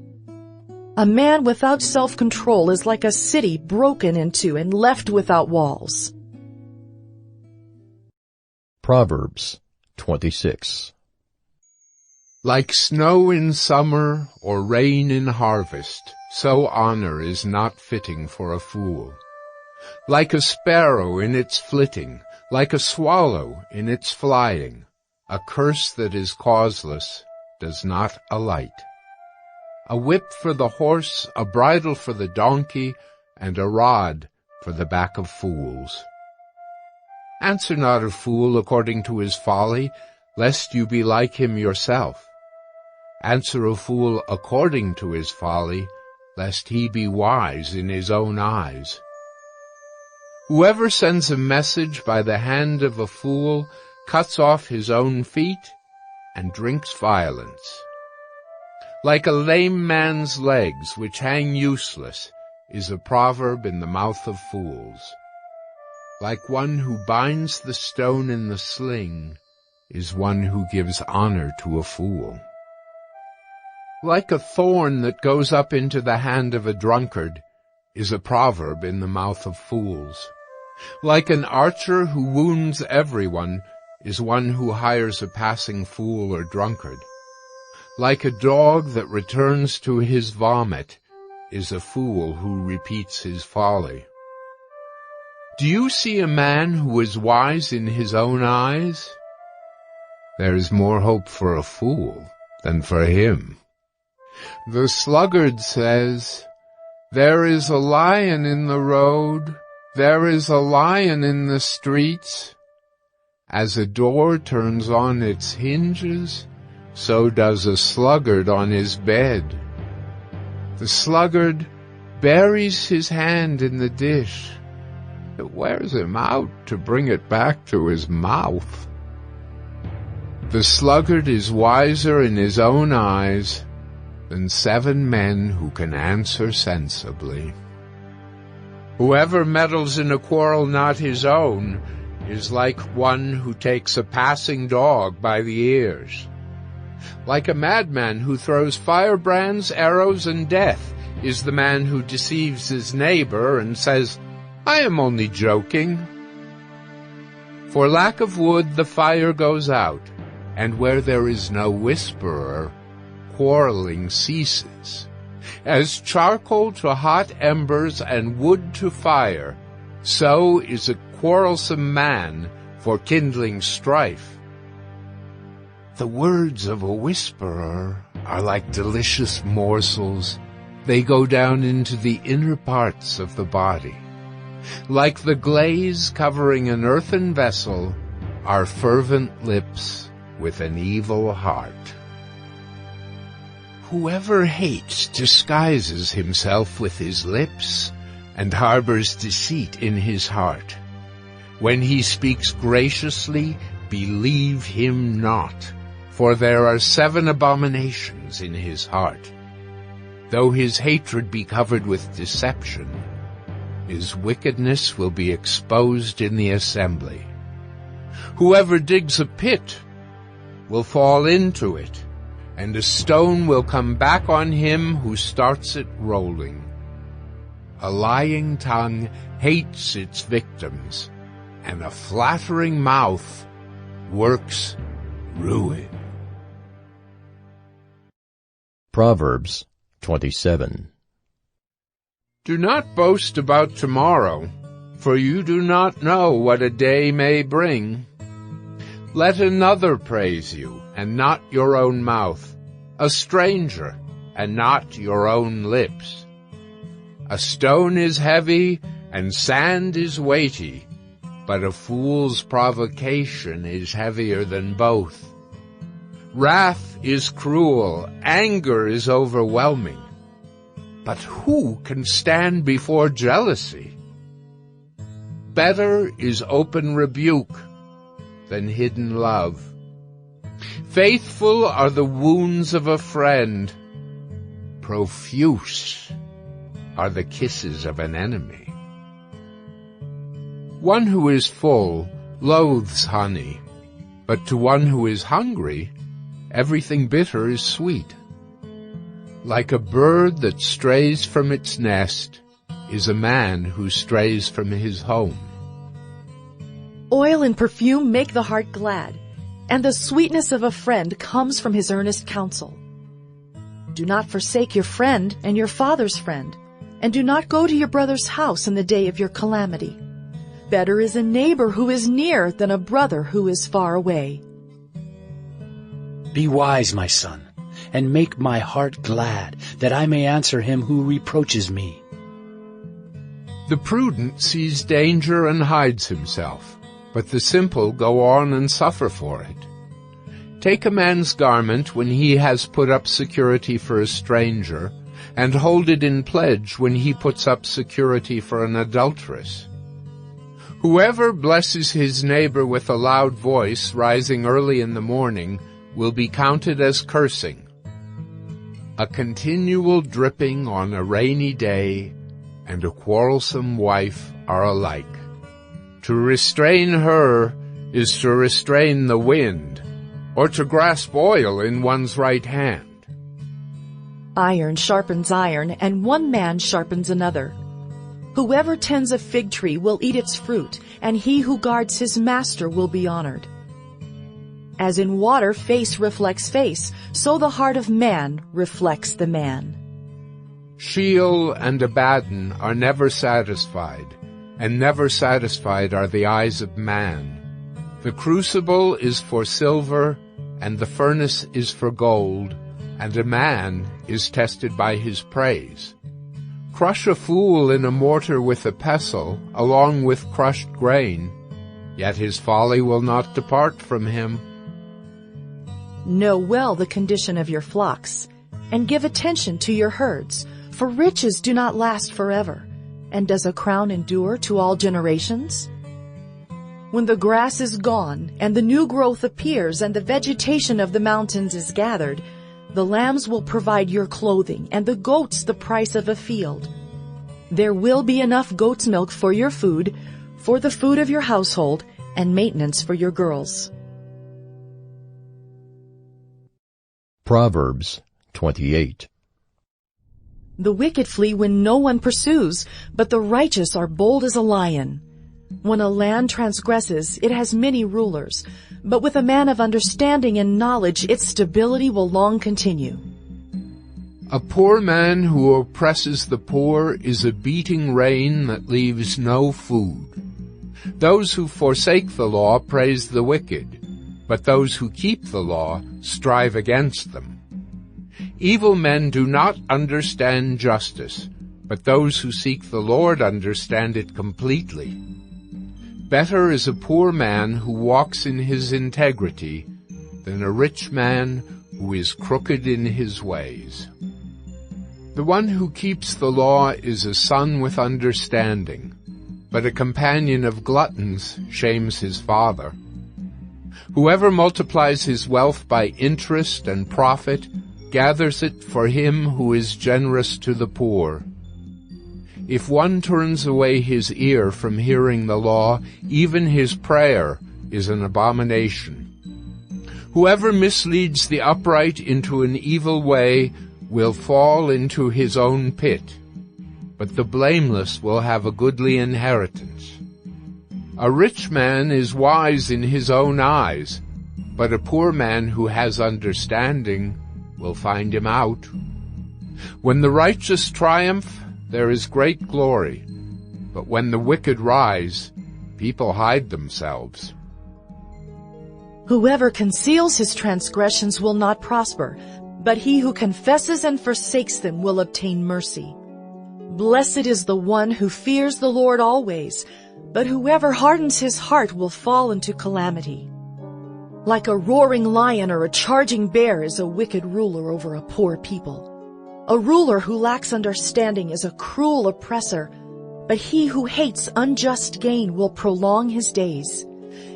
A man without self-control is like a city broken into and left without walls. Proverbs 26. Like snow in summer or rain in harvest, so honor is not fitting for a fool. Like a sparrow in its flitting, like a swallow in its flying, a curse that is causeless does not alight. A whip for the horse, a bridle for the donkey, and a rod for the back of fools. Answer not a fool according to his folly, lest you be like him yourself. Answer a fool according to his folly, lest he be wise in his own eyes. Whoever sends a message by the hand of a fool cuts off his own feet and drinks violence. Like a lame man's legs which hang useless is a proverb in the mouth of fools. Like one who binds the stone in the sling is one who gives honor to a fool. Like a thorn that goes up into the hand of a drunkard is a proverb in the mouth of fools. Like an archer who wounds everyone is one who hires a passing fool or drunkard. Like a dog that returns to his vomit is a fool who repeats his folly. Do you see a man who is wise in his own eyes? There is more hope for a fool than for him. The sluggard says, "There is a lion in the road, there is a lion in the streets." As a door turns on its hinges, so does a sluggard on his bed. The sluggard buries his hand in the dish. It wears him out to bring it back to his mouth. The sluggard is wiser in his own eyes than 7 men who can answer sensibly. Whoever meddles in a quarrel not his own is like one who takes a passing dog by the ears. Like a madman who throws firebrands, arrows, and death is the man who deceives his neighbor and says, "I am only joking." For lack of wood the fire goes out, and where there is no whisperer, quarreling ceases. As charcoal to hot embers and wood to fire, so is a quarrelsome man for kindling strife. The words of a whisperer are like delicious morsels. They go down into the inner parts of the body. Like the glaze covering an earthen vessel are fervent lips with an evil heart. Whoever hates disguises himself with his lips and harbors deceit in his heart. When he speaks graciously, believe him not, for there are 7 abominations in his heart. Though his hatred be covered with deception, his wickedness will be exposed in the assembly. Whoever digs a pit will fall into it, and a stone will come back on him who starts it rolling. A lying tongue hates its victims, and a flattering mouth works ruin. Proverbs 27. Do not boast about tomorrow, for you do not know what a day may bring. Let another praise you, and not your own mouth, a stranger, and not your own lips. A stone is heavy, and sand is weighty, but a fool's provocation is heavier than both. Wrath is cruel, anger is overwhelming, but who can stand before jealousy? Better is open rebuke than hidden love. Faithful are the wounds of a friend. Profuse are the kisses of an enemy. One who is full loathes honey, but to one who is hungry, everything bitter is sweet. Like a bird that strays from its nest is a man who strays from his home. Oil and perfume make the heart glad, and the sweetness of a friend comes from his earnest counsel. Do not forsake your friend and your father's friend, and do not go to your brother's house in the day of your calamity. Better is a neighbor who is near than a brother who is far away. Be wise, my son, and make my heart glad, that I may answer him who reproaches me. The prudent sees danger and hides himself, but the simple go on and suffer for it. Take a man's garment when he has put up security for a stranger, and hold it in pledge when he puts up security for an adulteress. Whoever blesses his neighbor with a loud voice rising early in the morning will be counted as cursing. A continual dripping on a rainy day and a quarrelsome wife are alike. To restrain her is to restrain the wind, or to grasp oil in one's right hand. Iron sharpens iron, and one man sharpens another. Whoever tends a fig tree will eat its fruit, and he who guards his master will be honored. As in water face reflects face, so the heart of man reflects the man. Sheol and Abaddon are never satisfied, and never satisfied are the eyes of man. The crucible is for silver, and the furnace is for gold, and a man is tested by his praise. Crush a fool in a mortar with a pestle, along with crushed grain, yet his folly will not depart from him. Know well the condition of your flocks, and give attention to your herds, for riches do not last forever, and does a crown endure to all generations? When the grass is gone, and the new growth appears, and the vegetation of the mountains is gathered, the lambs will provide your clothing, and the goats the price of a field. There will be enough goat's milk for your food, for the food of your household, and maintenance for your girls. Proverbs 28. The wicked flee when no one pursues, but the righteous are bold as a lion. When a land transgresses, it has many rulers, but with a man of understanding and knowledge, its stability will long continue. A poor man who oppresses the poor is a beating rain that leaves no food. Those who forsake the law praise the wicked, but those who keep the law strive against them. Evil men do not understand justice, but those who seek the Lord understand it completely. Better is a poor man who walks in his integrity than a rich man who is crooked in his ways. The one who keeps the law is a son with understanding, but a companion of gluttons shames his father. Whoever multiplies his wealth by interest and profit gathers it for him who is generous to the poor. If one turns away his ear from hearing the law, even his prayer is an abomination. Whoever misleads the upright into an evil way will fall into his own pit, but the blameless will have a goodly inheritance. A rich man is wise in his own eyes, but a poor man who has understanding will find him out. When the righteous triumph, there is great glory, but when the wicked rise, people hide themselves. Whoever conceals his transgressions will not prosper, but he who confesses and forsakes them will obtain mercy. Blessed is the one who fears the Lord always, but whoever hardens his heart will fall into calamity. Like a roaring lion or a charging bear is a wicked ruler over a poor people. A ruler who lacks understanding is a cruel oppressor, but he who hates unjust gain will prolong his days.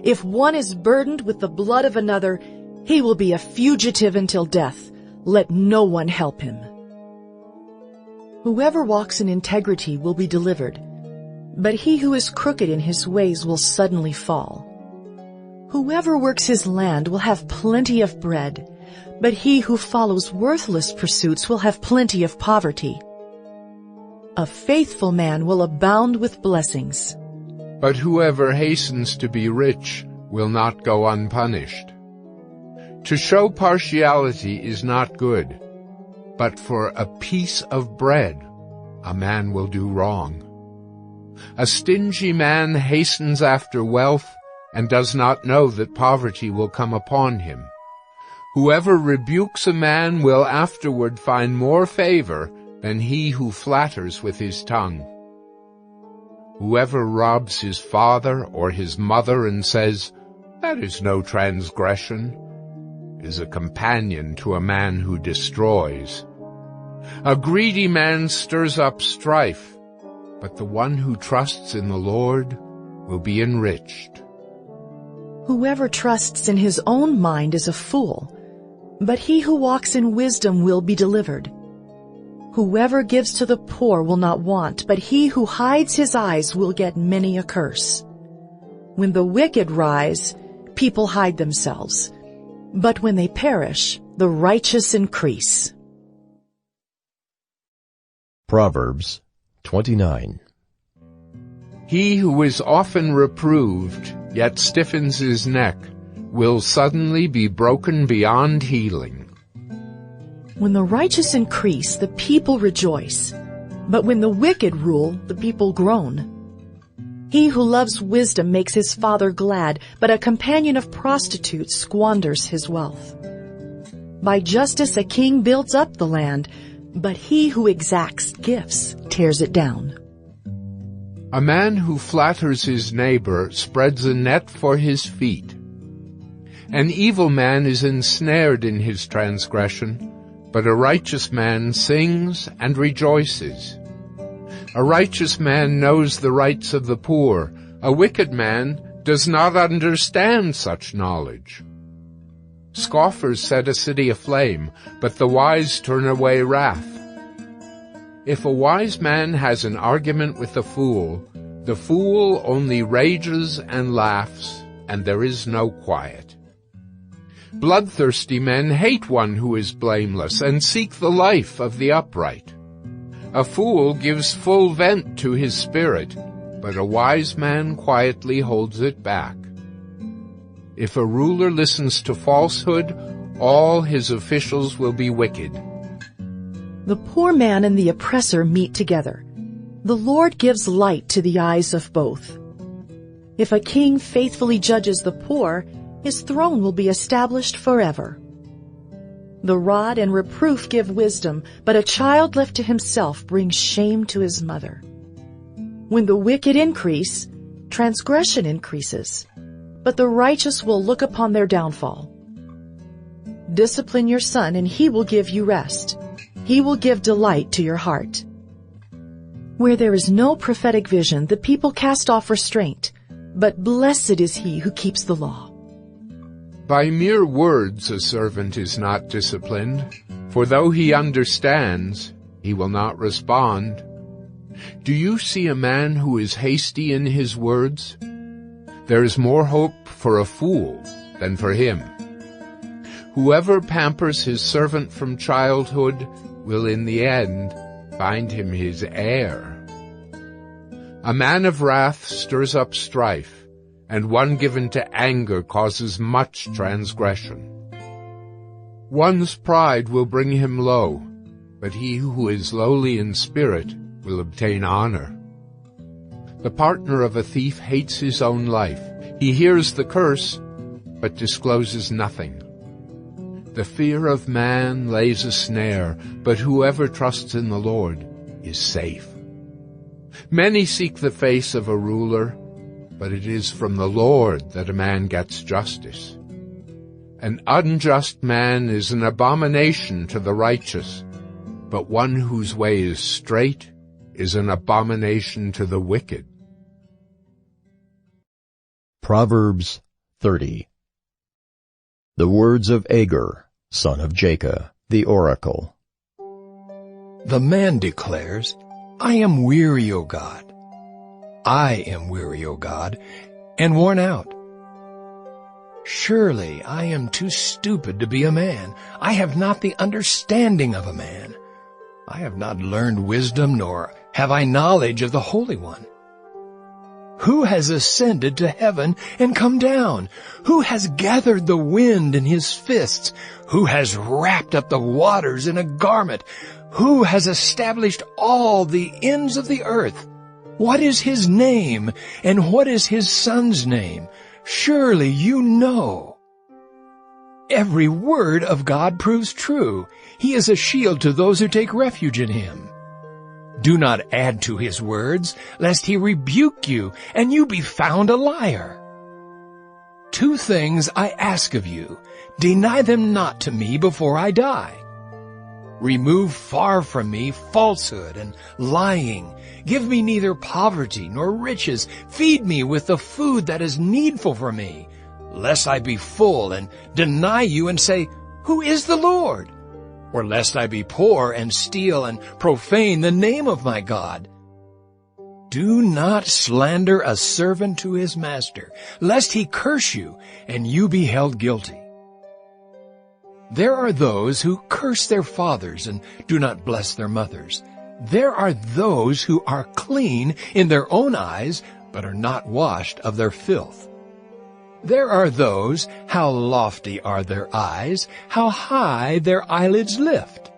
If one is burdened with the blood of another, he will be a fugitive until death. Let no one help him. Whoever walks in integrity will be delivered, but he who is crooked in his ways will suddenly fall. Whoever works his land will have plenty of bread, but he who follows worthless pursuits will have plenty of poverty. A faithful man will abound with blessings, but whoever hastens to be rich will not go unpunished. To show partiality is not good, but for a piece of bread a man will do wrong. A stingy man hastens after wealth and does not know that poverty will come upon him. Whoever rebukes a man will afterward find more favor than he who flatters with his tongue. Whoever robs his father or his mother and says, "That is no transgression," is a companion to a man who destroys. A greedy man stirs up strife, but the one who trusts in the Lord will be enriched. Whoever trusts in his own mind is a fool, but he who walks in wisdom will be delivered. Whoever gives to the poor will not want, but he who hides his eyes will get many a curse. When the wicked rise, people hide themselves, but when they perish, the righteous increase. Proverbs 29. He who is often reproved, yet stiffens his neck, will suddenly be broken beyond healing. When the righteous increase, the people rejoice, but when the wicked rule, the people groan. He who loves wisdom makes his father glad, but a companion of prostitutes squanders his wealth. By justice a king builds up the land, but he who exacts gifts tears it down. A man who flatters his neighbor spreads a net for his feet. An evil man is ensnared in his transgression, but a righteous man sings and rejoices. A righteous man knows the rights of the poor. A wicked man does not understand such knowledge. Scoffers set a city aflame, but the wise turn away wrath. If a wise man has an argument with the fool only rages and laughs, and there is no quiet. Bloodthirsty men hate one who is blameless and seek the life of the upright. A fool gives full vent to his spirit, but a wise man quietly holds it back. If a ruler listens to falsehood, all his officials will be wicked. The poor man and the oppressor meet together. The Lord gives light to the eyes of both. If a king faithfully judges the poor, his throne will be established forever. The rod and reproof give wisdom, but a child left to himself brings shame to his mother. When the wicked increase, transgression increases, but the righteous will look upon their downfall. Discipline your son, and he will give you rest. He will give delight to your heart. Where there is no prophetic vision, the people cast off restraint, but blessed is he who keeps the law. By mere words a servant is not disciplined, for though he understands, he will not respond. Do you see a man who is hasty in his words? There is more hope for a fool than for him. Whoever pampers his servant from childhood will in the end find him his heir. A man of wrath stirs up strife, and one given to anger causes much transgression. One's pride will bring him low, but he who is lowly in spirit will obtain honor. The partner of a thief hates his own life. He hears the curse, but discloses nothing. The fear of man lays a snare, but whoever trusts in the Lord is safe. Many seek the face of a ruler, but it is from the Lord that a man gets justice. An unjust man is an abomination to the righteous, but one whose way is straight is an abomination to the wicked. Proverbs 30. The words of Agur, son of Jacob, the oracle. The man declares, I am weary, O God. I am weary, O God, and worn out. Surely I am too stupid to be a man. I have not the understanding of a man. I have not learned wisdom, nor have I knowledge of the Holy One. Who has ascended to heaven and come down? Who has gathered the wind in his fists? Who has wrapped up the waters in a garment? Who has established all the ends of the earth? What is his name, and what is his son's name? Surely you know. Every word of God proves true. He is a shield to those who take refuge in him. Do not add to his words, lest he rebuke you, and you be found a liar. 2 things I ask of you. Deny them not to me before I die. Remove far from me falsehood and lying. Give me neither poverty nor riches. Feed me with the food that is needful for me, lest I be full and deny you and say, Who is the Lord? Or lest I be poor and steal and profane the name of my God. Do not slander a servant to his master, lest he curse you and you be held guilty. There are those who curse their fathers and do not bless their mothers. There are those who are clean in their own eyes, but are not washed of their filth. There are those, how lofty are their eyes, how high their eyelids lift.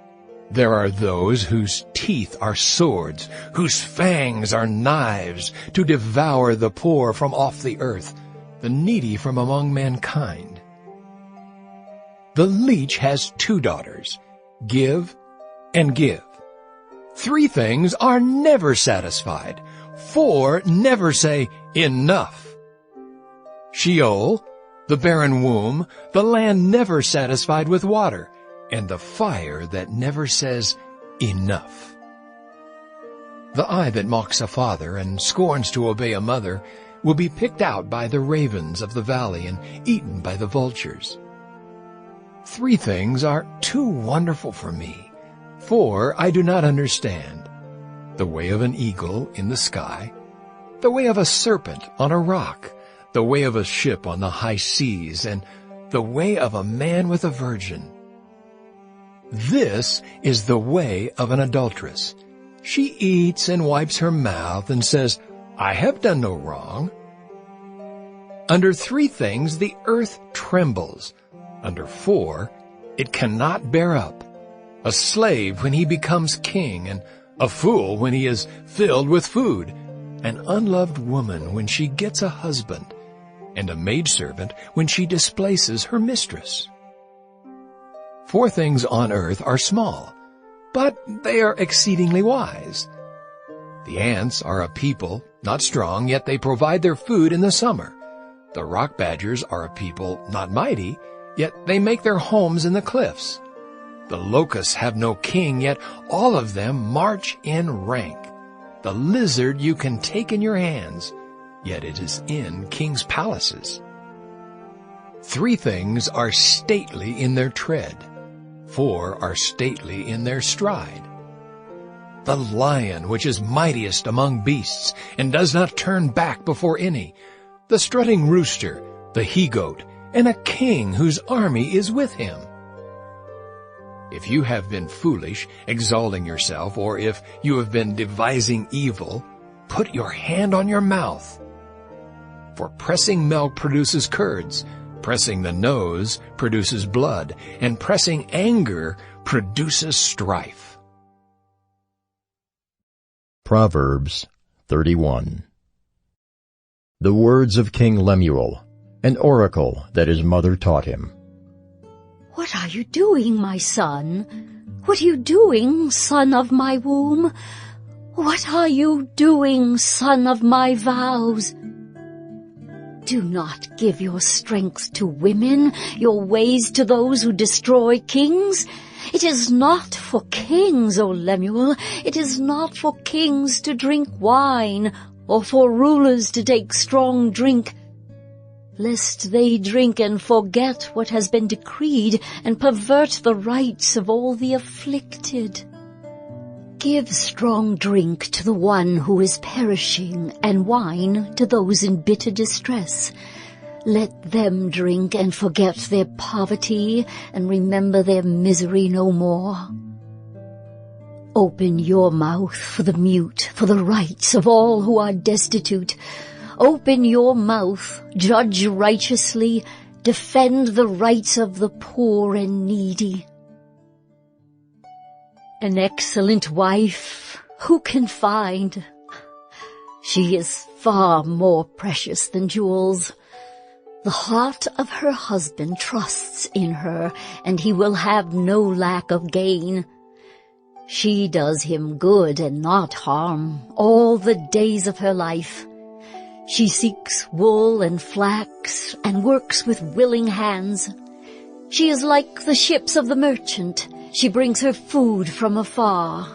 There are those whose teeth are swords, whose fangs are knives, to devour the poor from off the earth, the needy from among mankind. The leech has 2 daughters, give and give. 3 things are never satisfied. 4 never say, enough. Sheol, the barren womb, the land never satisfied with water, and the fire that never says, enough. The eye that mocks a father and scorns to obey a mother will be picked out by the ravens of the valley and eaten by the vultures. 3 things are too wonderful for me, 4 I do not understand. The way of an eagle in the sky, the way of a serpent on a rock, the way of a ship on the high seas, and the way of a man with a virgin. This is the way of an adulteress. She eats and wipes her mouth and says, I have done no wrong. Under 3 things the earth trembles. Under 4, it cannot bear up. a slave when he becomes king, and a fool when he is filled with food, an unloved woman when she gets a husband, and a maidservant when she displaces her mistress. 4 things on earth are small, but they are exceedingly wise. The ants are a people, not strong, yet they provide their food in the summer. The rock badgers are a people, not mighty, yet they make their homes in the cliffs. The locusts have no king, yet all of them march in rank. The lizard you can take in your hands, yet it is in kings' palaces. 3 things are stately in their tread. 4 are stately in their stride. The lion which is mightiest among beasts, and does not turn back before any. The strutting rooster, the he-goat, and a king whose army is with him. If you have been foolish, exalting yourself, or if you have been devising evil, put your hand on your mouth. For pressing milk produces curds, pressing the nose produces blood, and pressing anger produces strife. Proverbs 31. The words of King Lemuel, an oracle that his mother taught him. What are you doing, my son? What are you doing, son of my womb? What are you doing, son of my vows? Do not give your strength to women, your ways to those who destroy kings. It is not for kings, O Lemuel, it is not for kings to drink wine, or for rulers to take strong drink, lest they drink and forget what has been decreed, and pervert the rights of all the afflicted. Give strong drink to the one who is perishing, and wine to those in bitter distress. Let them drink and forget their poverty, and remember their misery no more. Open your mouth for the mute, for the rights of all who are destitute. Open your mouth, judge righteously, defend the rights of the poor and needy. An excellent wife, who can find? She is far more precious than jewels. The heart of her husband trusts in her, and he will have no lack of gain. She does him good and not harm all the days of her life. She seeks wool and flax, and works with willing hands. She is like the ships of the merchant. She brings her food from afar.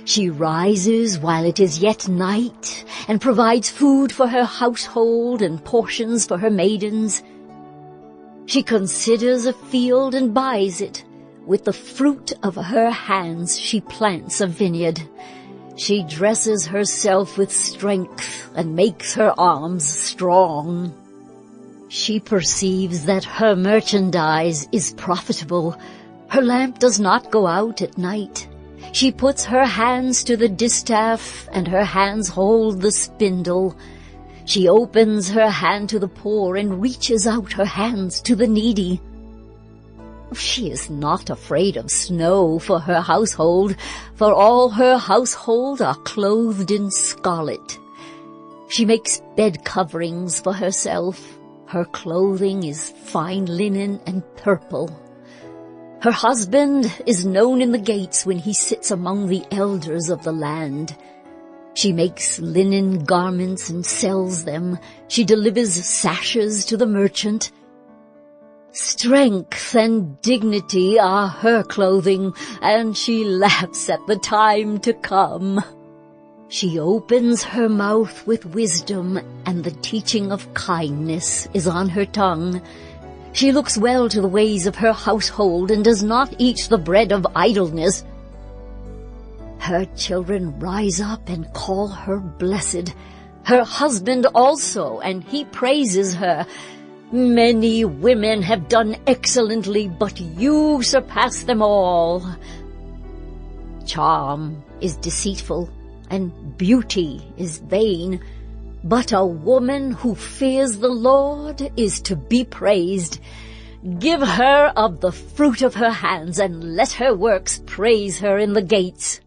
She rises while it is yet night, and provides food for her household and portions for her maidens. She considers a field and buys it. With the fruit of her hands she plants a vineyard. She dresses herself with strength and makes her arms strong. She perceives that her merchandise is profitable. Her lamp does not go out at night. She puts her hands to the distaff, and her hands hold the spindle. She opens her hand to the poor and reaches out her hands to the needy. She is not afraid of snow for her household, for all her household are clothed in scarlet. She makes bed coverings for herself. Her clothing is fine linen and purple. Her husband is known in the gates when he sits among the elders of the land. She makes linen garments and sells them. She delivers sashes to the merchant. Strength and dignity are her clothing, and she laughs at the time to come. She opens her mouth with wisdom, and the teaching of kindness is on her tongue. She looks well to the ways of her household, and does not eat the bread of idleness. Her children rise up and call her blessed. Her husband also, and he praises her. Many women have done excellently, but you surpass them all. Charm is deceitful, and beauty is vain, but a woman who fears the Lord is to be praised. Give her of the fruit of her hands, and let her works praise her in the gates.